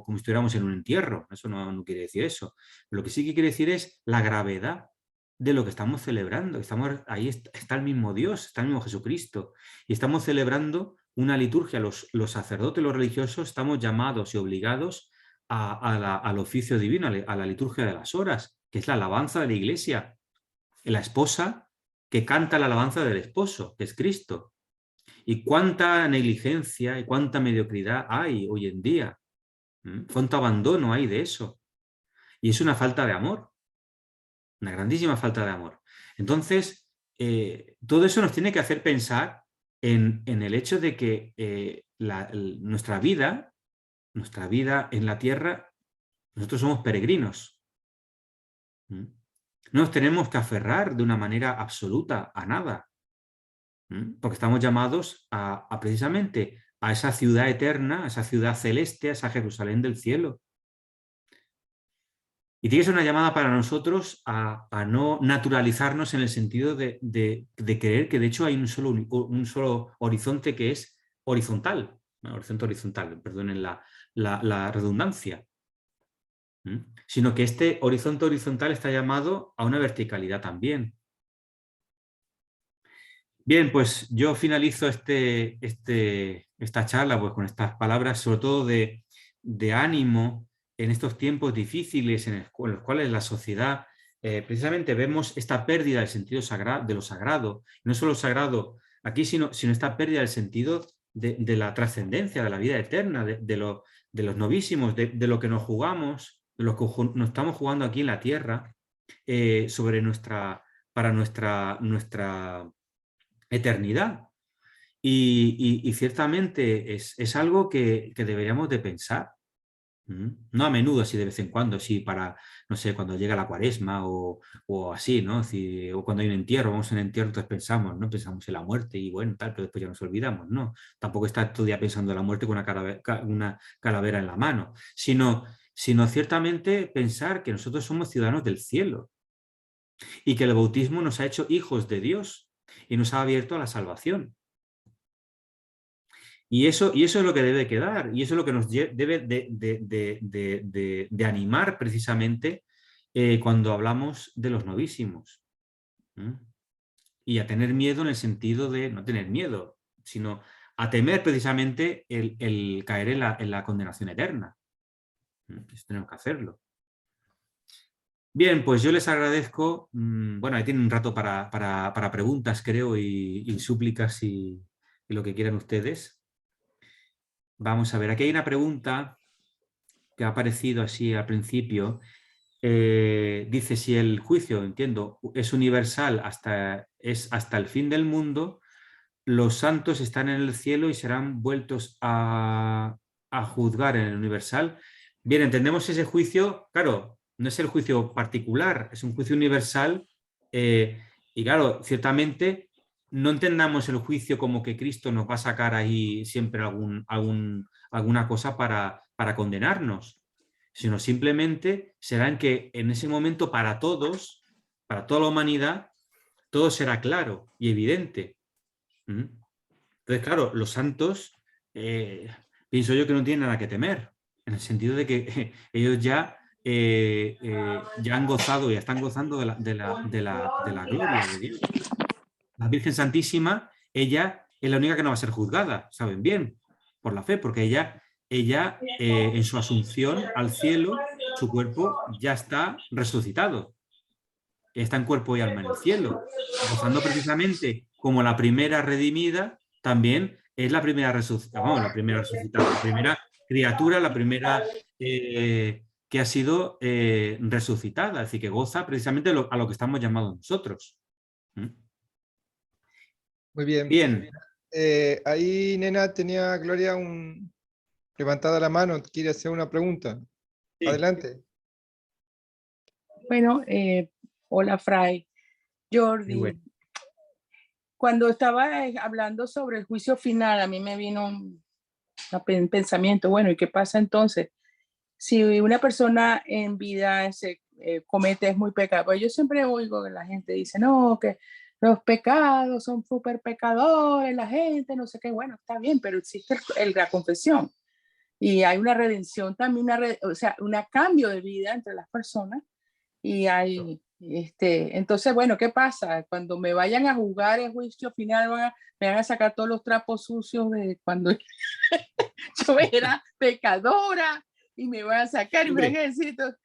si estuviéramos en un entierro, eso no quiere decir eso. Lo que sí que quiere decir es la gravedad de lo que estamos celebrando. Ahí está el mismo Dios, está el mismo Jesucristo, y estamos celebrando una liturgia. Los sacerdotes, los religiosos, estamos llamados y obligados al oficio divino, a la liturgia de las horas, que es la alabanza de la iglesia, la esposa que canta la alabanza del esposo, que es Cristo. Y cuánta negligencia y cuánta mediocridad hay hoy en día. Cuánto abandono hay de eso. Y es una falta de amor, una grandísima falta de amor. Entonces, todo eso nos tiene que hacer pensar en el hecho de que nuestra vida en la tierra, nosotros somos peregrinos. No nos tenemos que aferrar de una manera absoluta a nada. Porque estamos llamados precisamente a esa ciudad eterna, a esa ciudad celeste, a esa Jerusalén del cielo. Y tiene que ser una llamada para nosotros a no naturalizarnos en el sentido de creer que de hecho hay un solo horizonte que es horizontal, horizonte horizontal, perdonen la redundancia, sino que este horizonte horizontal está llamado a una verticalidad también. Bien, pues yo finalizo esta charla pues, con estas palabras, sobre todo de ánimo en estos tiempos difíciles en los cuales la sociedad, precisamente vemos esta pérdida del sentido de lo sagrado, no solo sagrado aquí, sino esta pérdida del sentido de la trascendencia, de la vida eterna, de los novísimos, de lo que nos jugamos, de lo que nos estamos jugando aquí en la tierra, para nuestra eternidad. Y ciertamente es algo que deberíamos de pensar. No a menudo, así de vez en cuando, así para, no sé, cuando llega la cuaresma o así, ¿no? O cuando hay un entierro, vamos a un entierro, entonces pensamos, ¿no? Pensamos en la muerte y bueno, tal, pero después ya nos olvidamos, ¿no? Tampoco está todo el día pensando en la muerte con una calavera en la mano, sino ciertamente pensar que nosotros somos ciudadanos del cielo y que el bautismo nos ha hecho hijos de Dios y nos ha abierto a la salvación. Y eso es lo que debe quedar, y eso es lo que nos debe de animar precisamente cuando hablamos de los novísimos. Y a tener miedo en el sentido de no tener miedo, sino a temer precisamente el caer en la condenación eterna. Eso tenemos que hacerlo. Bien, pues yo les agradezco. Bueno, ahí tienen un rato para preguntas, creo, y súplicas y lo que quieran ustedes. Vamos a ver, aquí hay una pregunta que ha aparecido así al principio. Dice, si el juicio, entiendo, es universal es hasta el fin del mundo, los santos están en el cielo y serán vueltos a juzgar en el universal. Bien, entendemos ese juicio, claro, no es el juicio particular, es un juicio universal, y claro, ciertamente no entendamos el juicio como que Cristo nos va a sacar ahí siempre alguna cosa para condenarnos, sino simplemente será en que en ese momento para todos, para toda la humanidad, todo será claro y evidente. Entonces, claro, los santos, pienso yo que no tienen nada que temer, en el sentido de que ellos ya han gozado, ya están gozando de la gloria de Dios. La Virgen Santísima, ella es la única que no va a ser juzgada, saben bien, por la fe, porque ella en su asunción al cielo, su cuerpo ya está resucitado, está en cuerpo y alma en el cielo, gozando precisamente como la primera redimida, también es la primera resucitada, vamos, la primera resucitada, la primera criatura, la primera que ha sido resucitada, es decir, que goza precisamente a lo que estamos llamados nosotros. Muy bien. Bien. Ahí, nena, tenía Gloria levantada la mano, quiere hacer una pregunta. Sí. Adelante. Bueno, hola, Fray. Jordi, Bueno. Cuando estaba hablando sobre el juicio final, a mí me vino un pensamiento, bueno, ¿y qué pasa entonces? Si una persona en vida se comete es muy pecado, pues yo siempre oigo que la gente dice, no, que los pecados son súper pecadores, la gente, no sé qué, bueno, está bien, pero existe la confesión. Y hay una redención también, o sea, un cambio de vida entre las personas. Y hay, entonces, bueno, ¿qué pasa? Cuando me vayan a juzgar el juicio final, me van a sacar todos los trapos sucios de cuando yo era pecadora y me van a sacar y me van a decir todo.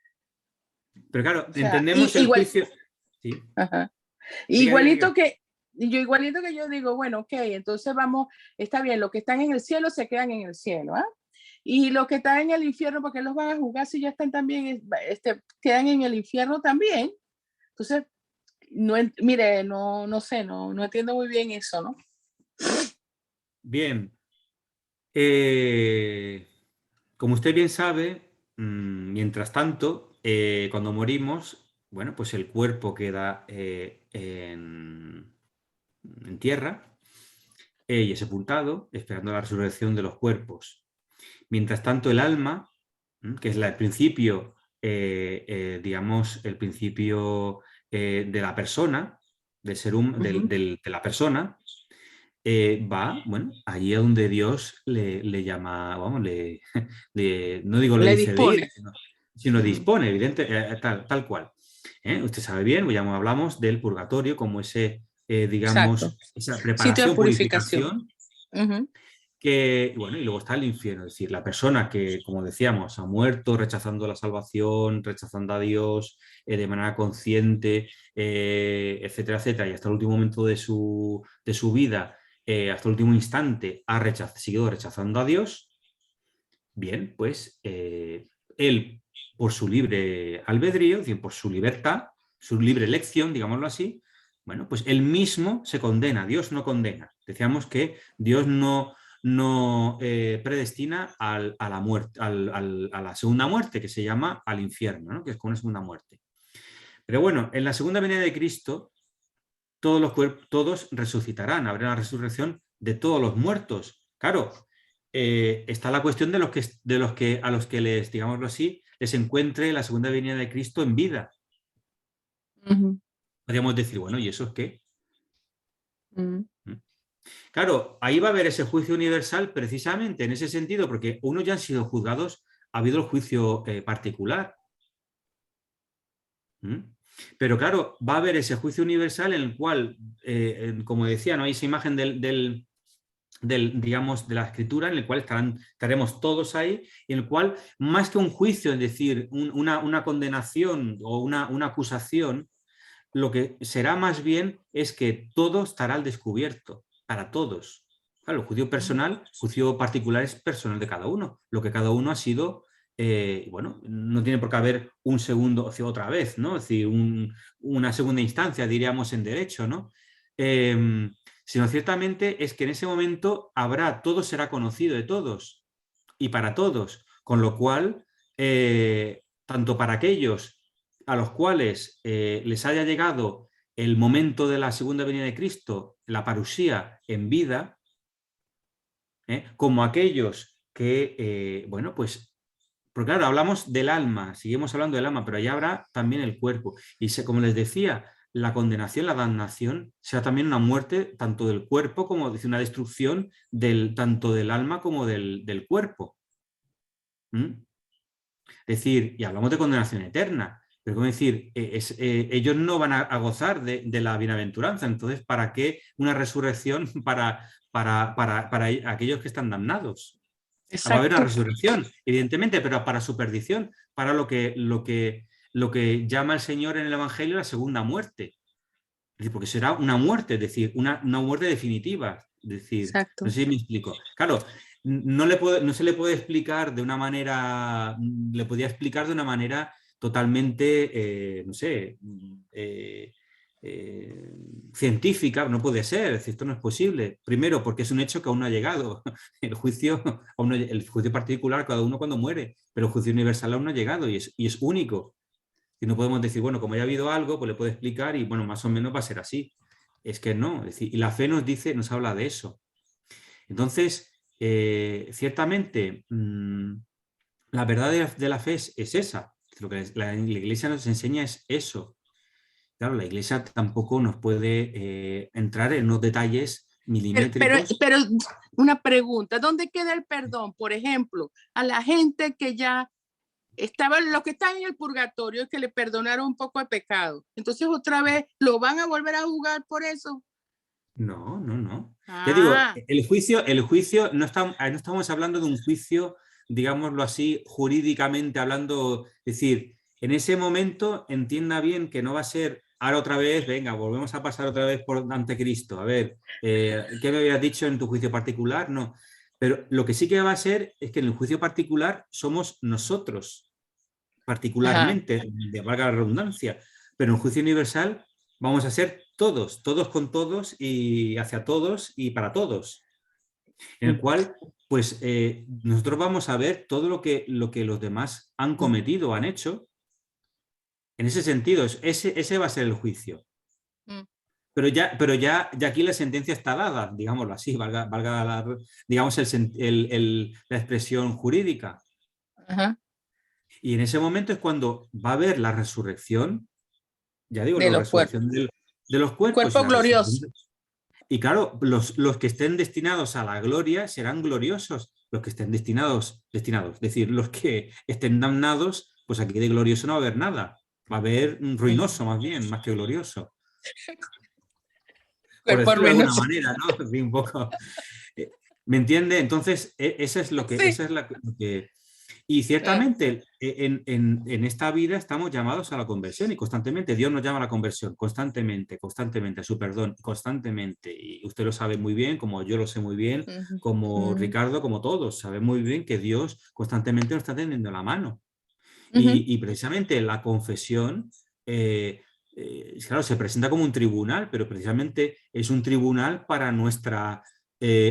Pero claro, O sea, entendemos el igual, juicio. Sí. ajá. Diga, diga, Igualito diga. que yo digo, bueno, ok, entonces vamos, está bien, los que están en el cielo se quedan en el cielo, ¿ah? Y los que están en el infierno, ¿por qué los van a juzgar si ya están también, quedan en el infierno también? Entonces, no, mire, no sé, no entiendo muy bien eso, ¿no? Bien. Como usted bien sabe, mientras tanto, cuando morimos, bueno, pues el cuerpo queda en tierra y es sepultado, esperando la resurrección de los cuerpos. Mientras tanto, el alma, que es el principio, digamos, el principio de la persona, del ser de la persona, va, bueno, allí es donde Dios le llama, vamos, no digo le Le dice de ir, dispone. sino dispone, evidente, tal cual. Usted sabe bien, ya hablamos del purgatorio como ese, Exacto. digamos, esa Sitio de preparación, purificación. purificación, que, bueno, y luego está el infierno, es decir, la persona que, como decíamos, ha muerto rechazando la salvación, rechazando a Dios de manera consciente, etcétera, etcétera, y hasta el último momento de su vida, hasta el último instante, seguido rechazando a Dios, bien, pues él, por su libre albedrío, es decir, por su libertad, su libre elección, digámoslo así, bueno, pues él mismo se condena, Dios no condena. Decíamos que Dios no predestina a la muerte, a la segunda muerte, que se llama al infierno, ¿no? Que es como una segunda muerte. Pero bueno, en la segunda venida de Cristo, todos los cuerpos, todos resucitarán, habrá la resurrección de todos los muertos. Claro, está la cuestión de los que a los que les, digámoslo así, les encuentre la segunda venida de Cristo en vida. Podríamos decir, bueno, ¿y eso es qué? Claro, ahí va a haber ese juicio universal precisamente en ese sentido, porque unos ya han sido juzgados, ha habido el juicio particular. Pero claro, va a haber ese juicio universal en el cual, como decía, ¿no? Hay esa imagen digamos, de la escritura en el cual estaremos todos ahí, y en el cual, más que un juicio, es decir, una condenación o una acusación, lo que será más bien es que todo estará al descubierto, para todos. Claro, el juicio personal, juicio particular es personal de cada uno, lo que cada uno ha sido, bueno, no tiene por qué haber un segundo, o sea, otra vez, ¿no? Es decir, una segunda instancia, diríamos, en derecho, ¿no? Sino ciertamente es que en ese momento todo será conocido de todos y para todos, con lo cual, tanto para aquellos a los cuales les haya llegado el momento de la segunda venida de Cristo, la parusía en vida, como aquellos que, bueno, pues, porque claro, hablamos del alma, seguimos hablando del alma, pero allá habrá también el cuerpo. Y como les decía, la condenación, la damnación, será también una muerte tanto del cuerpo como una destrucción tanto del alma como del cuerpo. Es decir, y hablamos de condenación eterna, pero como decir, ellos no van a gozar de la bienaventuranza, entonces, ¿para qué una resurrección para aquellos que están damnados? Va a haber una Exacto. resurrección, evidentemente, pero para su perdición, para lo que llama el Señor en el Evangelio la segunda muerte. Es decir, porque será una muerte, es decir, una muerte definitiva. Es decir, no Exacto. sé si me explico. Claro, no se le puede explicar de una manera, le podía explicar de una manera totalmente, no sé, científica, no puede ser, es decir, esto no es posible. Primero, porque es un hecho que aún no ha llegado. El juicio particular, cada uno cuando muere, pero el juicio universal aún no ha llegado y es único. Y no podemos decir, bueno, como ya ha habido algo, pues le puedo explicar y bueno, más o menos va a ser así. Es que no, es decir, y la fe nos habla de eso. Entonces, ciertamente, la verdad de la fe es esa. Lo que la Iglesia nos enseña es eso. claro, la Iglesia tampoco nos puede entrar en unos detalles milimétricos. Pero una pregunta, ¿dónde queda el perdón? Por ejemplo, a la gente que ya los que están en el purgatorio, que le perdonaron un poco de pecado, entonces otra vez lo van a volver a juzgar por eso. No, no, no. Ya digo, el juicio no estamos hablando de un juicio, digámoslo así, jurídicamente hablando, es decir, en ese momento entienda bien que no va a ser ahora otra vez, venga, volvemos a pasar otra vez por ante Cristo. A ver, ¿qué me habías dicho en tu juicio particular? No. Pero lo que sí que va a ser es que en el juicio particular somos nosotros, particularmente, de valga la redundancia, pero en el juicio universal vamos a ser todos, todos con todos y hacia todos y para todos. En el cual, pues, nosotros vamos a ver todo lo que los demás han cometido, han hecho. En ese sentido, ese va a ser el juicio. Pero ya aquí la sentencia está dada, digámoslo así, valga digamos la expresión jurídica. Ajá. Y en ese momento es cuando va a haber la resurrección, ya digo, de la los resurrección de los cuerpos. cuerpos gloriosos. Y claro, los que estén destinados a la gloria serán gloriosos. Los que estén destinados, es decir, los que estén damnados, pues aquí de glorioso no va a haber nada. Va a haber ruinoso más bien, más que glorioso. Por decirlo de alguna manera, ¿no? Un poco. ¿Me entiende? Entonces, eso es lo que... Sí. Eso es lo que y ciertamente en esta vida estamos llamados a la conversión y constantemente Dios nos llama a la conversión, constantemente, a su perdón, constantemente. Y usted lo sabe muy bien, como yo lo sé muy bien, como Ricardo, como todos, sabe muy bien que Dios constantemente nos está tendiendo la mano. Y precisamente la confesión, claro, se presenta como un tribunal, pero precisamente es un tribunal para nuestra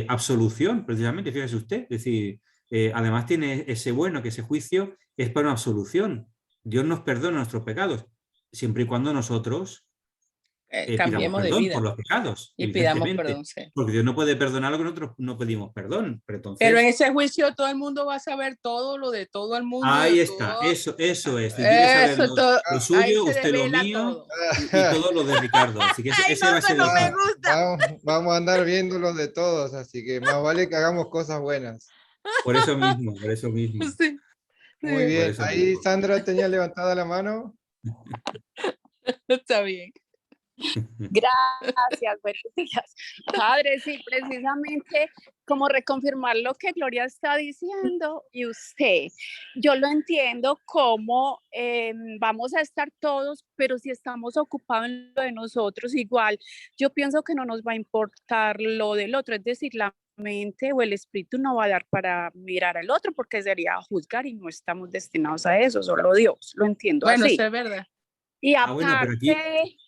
absolución, precisamente, fíjese usted, es decir, además tiene ese bueno, que ese juicio es para una absolución. Dios nos perdona nuestros pecados, siempre y cuando nosotros pidamos perdón por los pecados, y pidamos perdón, sí. Porque Dios no puede perdonar lo que nosotros no pedimos perdón. Pero en ese juicio todo el mundo va a saber todo lo de todo el mundo. Ahí está, todo. Eso es. Lo suyo, usted lo mío y todo lo de Ricardo. Así que ese va a ser me gusta. Vamos a andar viendo los de todos, así que más vale que hagamos cosas buenas. Por eso mismo. Sí. Muy bien. Ahí Sandra tenía levantada la mano. Está bien. Gracias, buenos días. Padre, sí, precisamente como reconfirmar lo que Gloria está diciendo y usted, yo lo entiendo como vamos a estar todos, pero si estamos ocupados en lo de nosotros, igual yo pienso que no nos va a importar lo del otro, es decir, la mente o el espíritu no va a dar para mirar al otro porque sería juzgar y no estamos destinados a eso, solo Dios, lo entiendo así. Bueno, eso es verdad. Y aparte... bueno, pero aquí...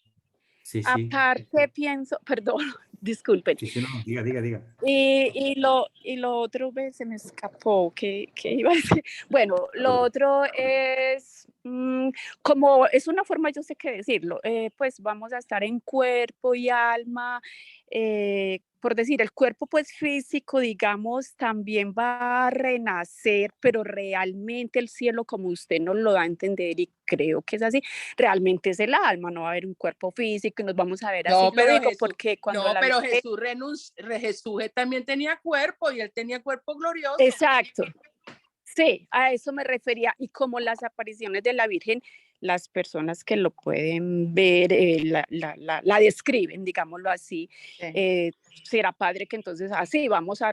Sí. Aparte pienso, perdón, disculpen. Sí, no, diga. Y lo otro, se me escapó, ¿qué iba a decir? Bueno, lo otro es, como es una forma, yo sé qué decirlo, pues vamos a estar en cuerpo y alma, por decir, el cuerpo pues físico, digamos, también va a renacer, pero realmente el cielo, como usted nos lo da a entender, y creo que es así, realmente es el alma, no va a haber un cuerpo físico y nos vamos a ver así. No, pero digo, Jesús, porque cuando Jesús también tenía cuerpo y él tenía cuerpo glorioso. Exacto. Sí, a eso me refería. Y como las apariciones de la Virgen, las personas que lo pueden ver la describen, digámoslo así. Sí. Será padre que entonces así vamos a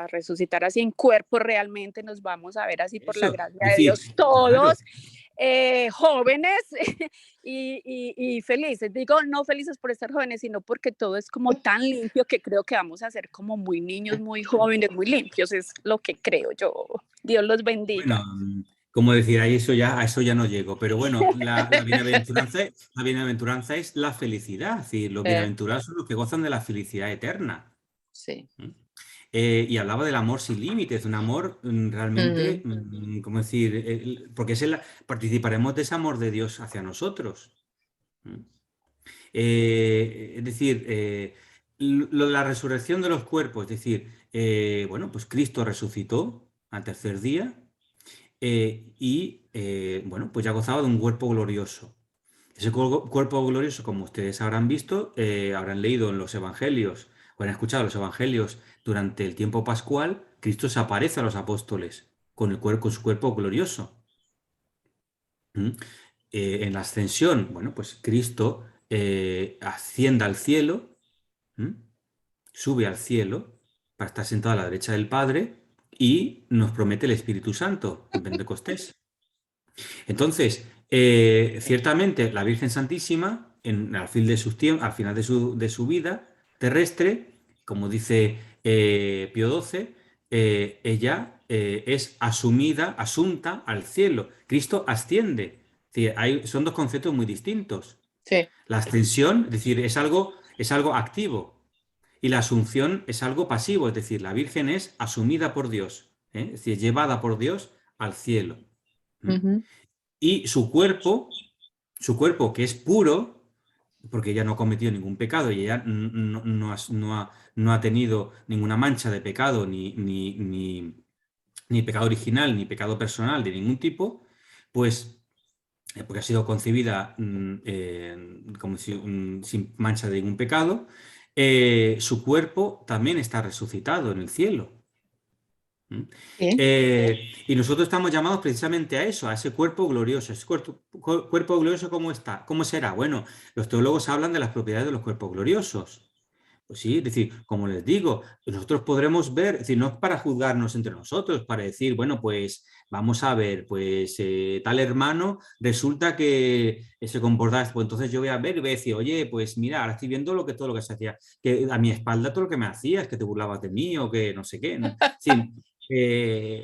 resucitar así en cuerpo, realmente nos vamos a ver así por la gracia de Dios todos. Claro. Jóvenes y felices. Digo, no felices por estar jóvenes, sino porque todo es como tan limpio que creo que vamos a ser como muy niños, muy jóvenes, muy limpios. Es lo que creo yo. Dios los bendiga. Bueno, como decir, a eso ya no llego. Pero bueno, la bienaventuranza es la felicidad. Es decir, los bienaventurados son los que gozan de la felicidad eterna. Sí. Y hablaba del amor sin límites, un amor realmente, ¿cómo decir? Porque participaremos de ese amor de Dios hacia nosotros. Es decir, la resurrección de los cuerpos, es decir, bueno, pues Cristo resucitó al tercer día y, bueno, pues ya gozaba de un cuerpo glorioso. Ese cuerpo glorioso, como ustedes habrán visto, habrán leído en los evangelios, o han escuchado los evangelios durante el tiempo pascual, Cristo se aparece a los apóstoles con su cuerpo glorioso. ¿Mm? En la ascensión, bueno, pues Cristo asciende al cielo, sube al cielo para estar sentado a la derecha del Padre y nos promete el Espíritu Santo en Pentecostés. Entonces, ciertamente la Virgen Santísima, al final de su vida terrestre, como dice Pío XII, ella es asunta al cielo. Cristo asciende. Es decir, son dos conceptos muy distintos. Sí. La ascensión, es decir, es algo activo. Y la asunción es algo pasivo, es decir, la Virgen es asumida por Dios, es decir, llevada por Dios al cielo. Ujú. Y su cuerpo que es puro, porque ella no ha cometido ningún pecado y ella no ha tenido ninguna mancha de pecado, ni pecado original, ni pecado personal de ningún tipo, pues porque ha sido concebida sin mancha de ningún pecado, su cuerpo también está resucitado en el cielo. Sí. Y nosotros estamos llamados precisamente a eso, a ese cuerpo glorioso. ¿Ese cuerpo glorioso cómo está? ¿Cómo será? Bueno, los teólogos hablan de las propiedades de los cuerpos gloriosos. Pues sí, es decir, como les digo, nosotros podremos ver, es decir, no es para juzgarnos entre nosotros, para decir, bueno, pues vamos a ver, pues tal hermano resulta que se comporta, pues entonces yo voy a ver y voy a decir, oye, pues mira, ahora estoy viendo todo lo que se hacía, que a mi espalda todo lo que me hacías, que te burlabas de mí o que no sé qué, ¿no? Sí,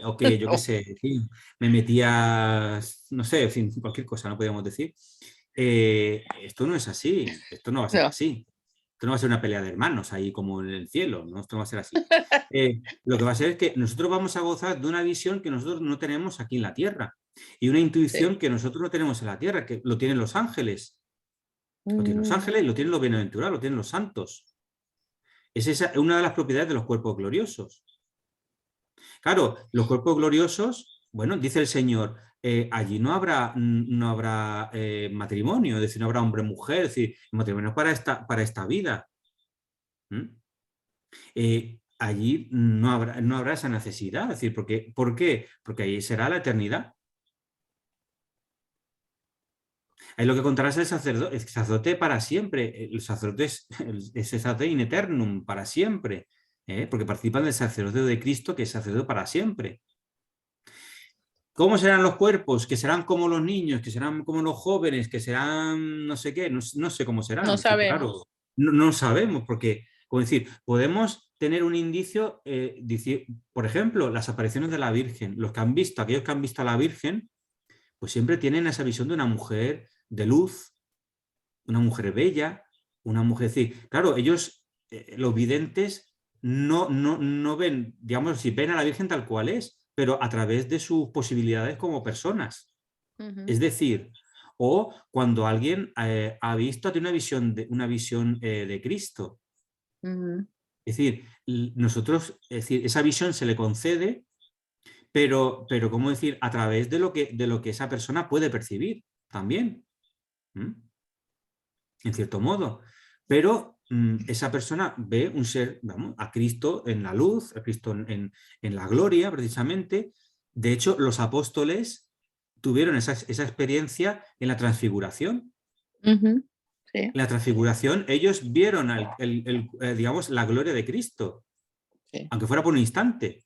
o que yo qué sé, en fin, me metías, no sé, en fin, cualquier cosa, no podíamos decir. Esto no es así, esto no va a ser No. así. Esto no va a ser una pelea de hermanos ahí como en el cielo, ¿no? Esto no va a ser así. Lo que va a ser es que nosotros vamos a gozar de una visión que nosotros no tenemos aquí en la tierra y una intuición Sí. que nosotros no tenemos en la tierra, que lo tienen los ángeles. Lo tienen los ángeles, lo tienen los bienaventurados, lo tienen los santos. Es una de las propiedades de los cuerpos gloriosos. Claro, los cuerpos gloriosos, bueno, dice el Señor, allí no habrá matrimonio, es decir, no habrá hombre-mujer, es decir, el matrimonio es para esta vida. Allí no habrá esa necesidad, es decir, ¿por qué? Porque ahí será la eternidad. Ahí lo que contará es el sacerdote para siempre, el sacerdote es el sacerdote in eternum, para siempre, porque participan del sacerdocio de Cristo, que es sacerdote para siempre. ¿Cómo serán los cuerpos? Que serán como los niños, que serán como los jóvenes, que serán no sé qué, no sé cómo serán. No Es decir, claro, sabemos. no sabemos, porque, como decir, podemos tener un indicio, por ejemplo, las apariciones de la Virgen. Aquellos que han visto a la Virgen, pues siempre tienen esa visión de una mujer de luz, una mujer bella, una mujer, es decir, claro, ellos, los videntes, no ven, digamos, si ven a la Virgen tal cual es, pero a través de sus posibilidades como personas. Ujú. Es decir, o cuando alguien ha visto, tiene una visión de Cristo. Ujú. Es decir, esa visión se le concede, pero ¿cómo decir? A través de lo que esa persona puede percibir también. En cierto modo. Pero esa persona ve un ser, vamos, a Cristo en la luz, a Cristo en la gloria, precisamente. De hecho, los apóstoles tuvieron esa experiencia en la transfiguración. Ujú. Sí. En la transfiguración ellos vieron digamos, la gloria de Cristo, Sí. aunque fuera por un instante.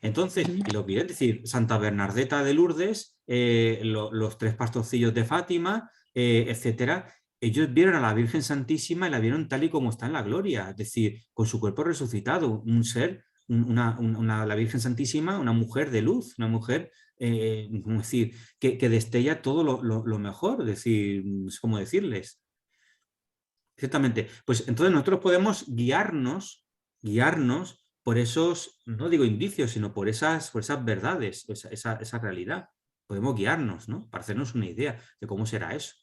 Entonces, y lo vi, es decir, Santa Bernardeta de Lourdes, los tres pastorcillos de Fátima, etcétera, ellos vieron a la Virgen Santísima y la vieron tal y como está en la gloria, es decir, con su cuerpo resucitado, un ser, la Virgen Santísima, una mujer de luz, una mujer, ¿cómo decir?, que destella todo lo mejor, es decir, no sé cómo decirles. Ciertamente, pues entonces nosotros podemos guiarnos por esos, no digo indicios, sino por esas verdades, esa realidad. Podemos guiarnos, ¿no? Para hacernos una idea de cómo será eso.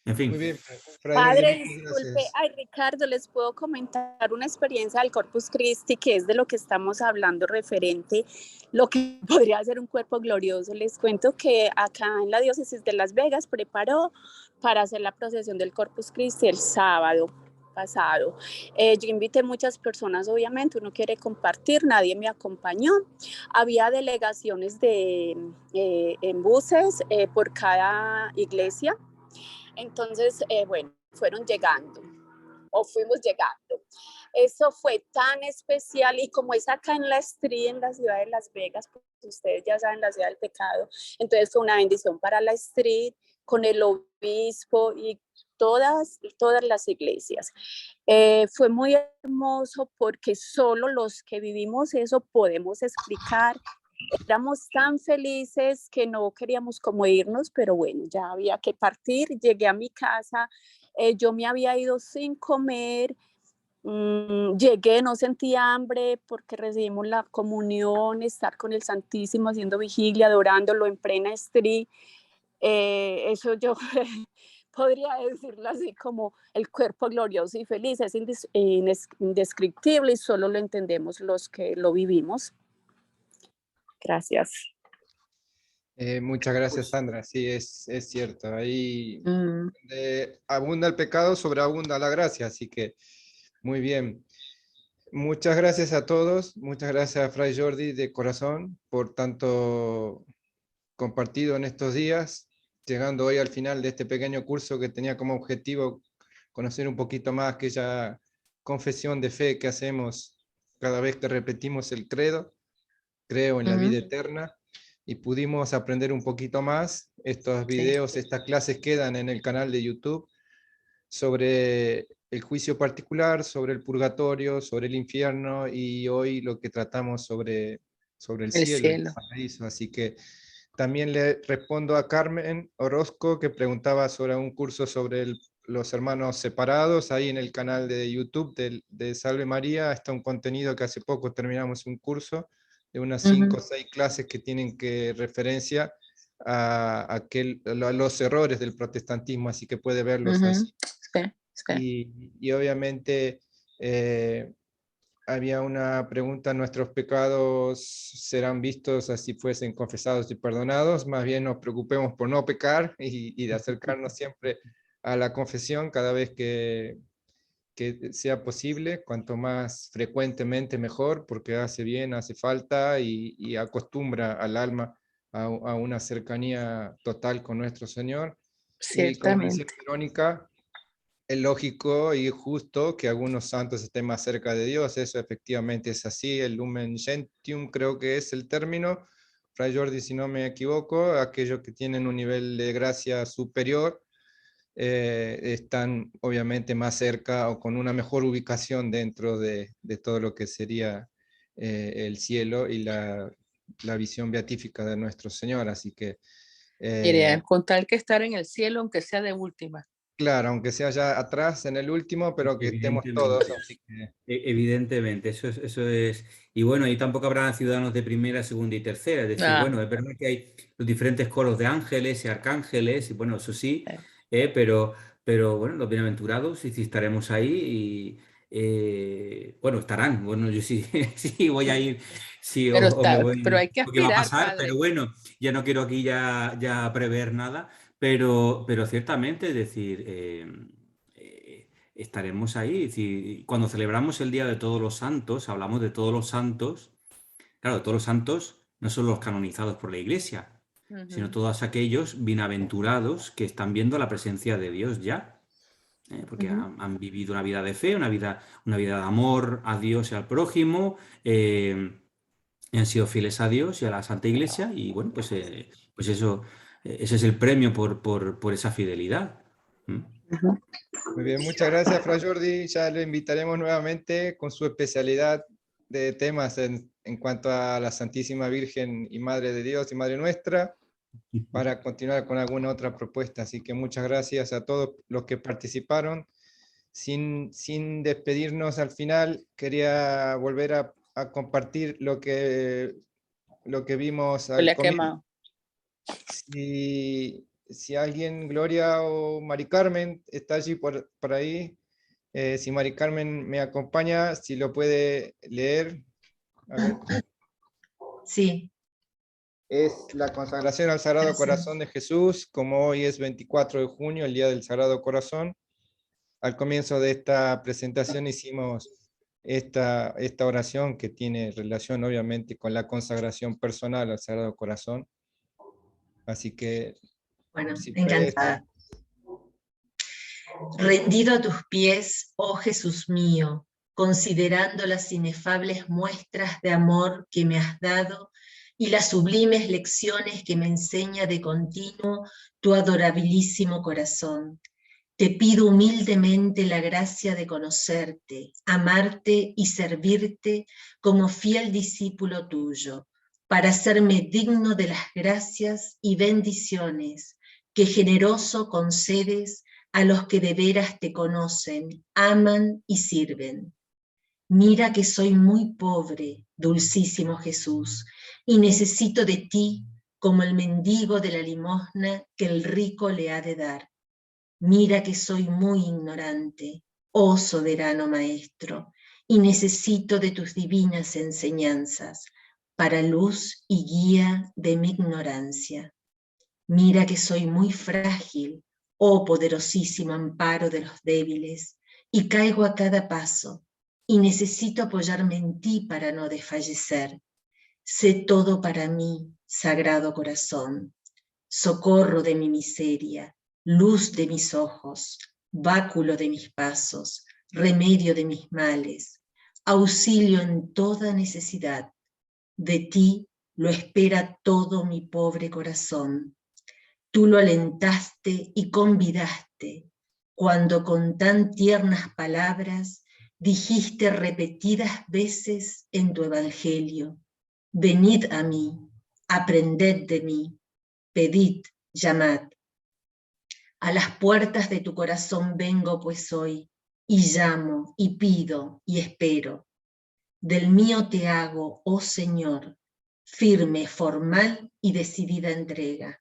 En fin. Muy bien, Fray Padre, Jordi, muchas disculpe, gracias. ay Ricardo, les puedo comentar una experiencia del Corpus Christi, que es de lo que estamos hablando referente, lo que podría ser un cuerpo glorioso. Les cuento que acá en la diócesis de Las Vegas preparó para hacer la procesión del Corpus Christi el sábado pasado. Yo invité muchas personas, obviamente, uno quiere compartir, nadie me acompañó. Había delegaciones en buses por cada iglesia. Entonces, bueno, fueron llegando o fuimos llegando. Eso fue tan especial, y como es acá en la Street, en la ciudad de Las Vegas, pues ustedes ya saben, la ciudad del pecado, entonces fue una bendición para la Street, con el obispo y todas las iglesias. Fue muy hermoso porque solo los que vivimos eso podemos explicar. Éramos tan felices que no queríamos como irnos, pero bueno, ya había que partir. Llegué a mi casa, yo me había ido sin comer, llegué, no sentía hambre porque recibimos la comunión, estar con el Santísimo haciendo vigilia, adorándolo en plena Street. Eso yo podría decirlo así, como el cuerpo glorioso y feliz, es indescriptible y solo lo entendemos los que lo vivimos. Gracias. Muchas gracias, Sandra. Sí, es cierto. Ahí abunda el pecado, sobreabunda la gracia. Así que, muy bien. Muchas gracias a todos. Muchas gracias a Fray Jordi de corazón por tanto compartido en estos días, llegando hoy al final de este pequeño curso que tenía como objetivo conocer un poquito más aquella confesión de fe que hacemos cada vez que repetimos el credo. Creo en la vida eterna. Y pudimos aprender un poquito más. Estos videos, estas clases quedan en el canal de YouTube sobre el juicio particular, sobre el purgatorio, sobre el infierno, y hoy lo que tratamos sobre el cielo, el paraíso. Así que también le respondo a Carmen Orozco, que preguntaba sobre un curso sobre los hermanos separados. Ahí en el canal de YouTube de Salve María está un contenido que hace poco terminamos un curso de unas 5 o 6 clases que tienen que referencia a los errores del protestantismo, así que puede verlos así. Y obviamente había una pregunta: ¿nuestros pecados serán vistos así fuesen confesados y perdonados? Más bien nos preocupemos por no pecar y de acercarnos siempre a la confesión cada vez que sea posible, cuanto más frecuentemente mejor, porque hace bien, hace falta y acostumbra al alma a una cercanía total con nuestro Señor. Y como decía Verónica, es lógico y justo que algunos santos estén más cerca de Dios. Eso efectivamente es así. El Lumen Gentium creo que es el término, Fray Jordi, si no me equivoco, aquellos que tienen un nivel de gracia superior están obviamente más cerca o con una mejor ubicación dentro de todo lo que sería el cielo y la visión beatífica de nuestro Señor. Así que con tal que estar en el cielo, aunque sea de última. claro, aunque sea ya atrás en el último, pero que estemos todos. Así que... Evidentemente, eso es. Y bueno, y tampoco habrá ciudadanos de primera, segunda y tercera. Es decir, bueno, es verdad que hay los diferentes coros de ángeles y arcángeles, y bueno, eso sí, pero bueno, los bienaventurados, y si estaremos ahí, y bueno, estarán. Bueno, yo sí, sí voy a ir, sí, o me voy, pero hay que porque va a aspirar, pasar, padre. pero bueno, ya no quiero aquí ya prever nada, pero ciertamente, es decir, estaremos ahí. Es decir, cuando celebramos el Día de Todos los Santos, hablamos de todos los santos. Claro, todos los santos no son los canonizados por la Iglesia, sino todos aquellos bienaventurados que están viendo la presencia de Dios ya, porque han vivido una vida de fe, una vida de amor a Dios y al prójimo, han sido fieles a Dios y a la Santa Iglesia, y bueno, pues eso, ese es el premio por esa fidelidad. Muy bien, muchas gracias, Fray Jordi. Ya lo invitaremos nuevamente con su especialidad de temas en cuanto a la Santísima Virgen y Madre de Dios y Madre nuestra, para continuar con alguna otra propuesta. Así que muchas gracias a todos los que participaron. Sin despedirnos al final, quería volver a compartir lo que vimos al comienzo. si alguien, Gloria o Mari Carmen, está allí por ahí, si Mari Carmen me acompaña, si lo puede leer. A ver. Sí. Es la consagración al Sagrado Corazón de Jesús, como hoy es 24 de junio, el Día del Sagrado Corazón. Al comienzo de esta presentación hicimos esta oración que tiene relación obviamente con la consagración personal al Sagrado Corazón. Así que... Bueno, si encantada. Rendido a tus pies, oh Jesús mío, considerando las inefables muestras de amor que me has dado y las sublimes lecciones que me enseña de continuo tu adorabilísimo corazón, te pido humildemente la gracia de conocerte, amarte y servirte como fiel discípulo tuyo, para hacerme digno de las gracias y bendiciones que generoso concedes a los que de veras te conocen, aman y sirven. Mira que soy muy pobre, dulcísimo Jesús, y necesito de ti como el mendigo de la limosna que el rico le ha de dar. Mira que soy muy ignorante, oh soberano Maestro, y necesito de tus divinas enseñanzas para luz y guía de mi ignorancia. Mira que soy muy frágil, oh poderosísimo amparo de los débiles, y caigo a cada paso, y necesito apoyarme en ti para no desfallecer. Sé todo para mí, Sagrado Corazón, socorro de mi miseria, luz de mis ojos, báculo de mis pasos, remedio de mis males, auxilio en toda necesidad. De ti lo espera todo mi pobre corazón. Tú lo alentaste y convidaste, cuando con tan tiernas palabras dijiste repetidas veces en tu evangelio: venid a mí, aprended de mí, pedid, llamad. A las puertas de tu corazón vengo pues hoy, y llamo, y pido, y espero. Del mío te hago, oh Señor, firme, formal y decidida entrega.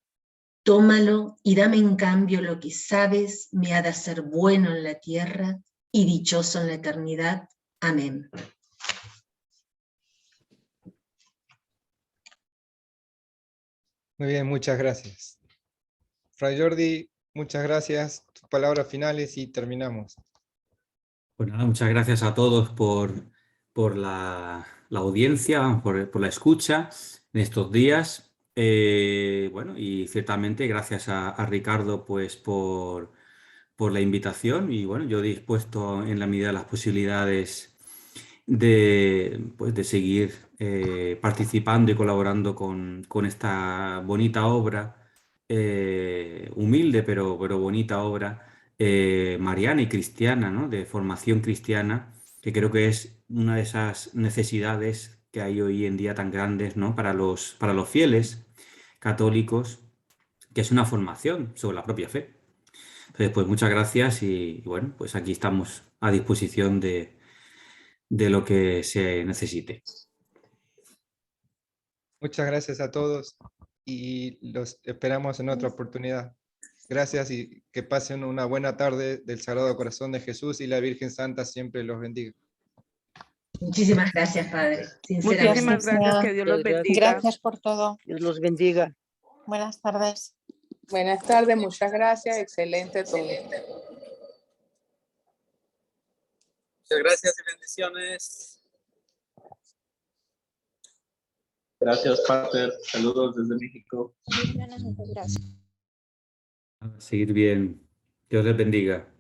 Tómalo y dame en cambio lo que sabes me ha de hacer bueno en la tierra y dichoso en la eternidad. Amén. Muy bien, muchas gracias. Fray Jordi, muchas gracias. Tus palabras finales y terminamos. Pues nada, muchas gracias a todos por la audiencia, por la escucha en estos días. Bueno, y ciertamente gracias a Ricardo pues por la invitación y bueno, yo dispuesto en la medida de las posibilidades pues, de seguir participando y colaborando con esta bonita obra, humilde pero bonita obra mariana y cristiana, ¿no? De formación cristiana, que creo que es una de esas necesidades que hay hoy en día tan grandes, ¿no? Para los fieles católicos, que es una formación sobre la propia fe. Entonces, pues muchas gracias y bueno, pues aquí estamos a disposición de lo que se necesite. Muchas gracias a todos y los esperamos en otra oportunidad. Gracias y que pasen una buena tarde del Sagrado Corazón de Jesús y la Virgen Santa siempre los bendiga. Muchísimas gracias, Padre. Sinceramente. Muchísimas gracias, que Dios los bendiga. Gracias por todo. Dios los bendiga. Buenas tardes. Buenas tardes, muchas gracias, excelente todo. Muchas gracias y bendiciones. Gracias, Pater. Saludos desde México. Muchas gracias. Seguir bien. Dios les bendiga.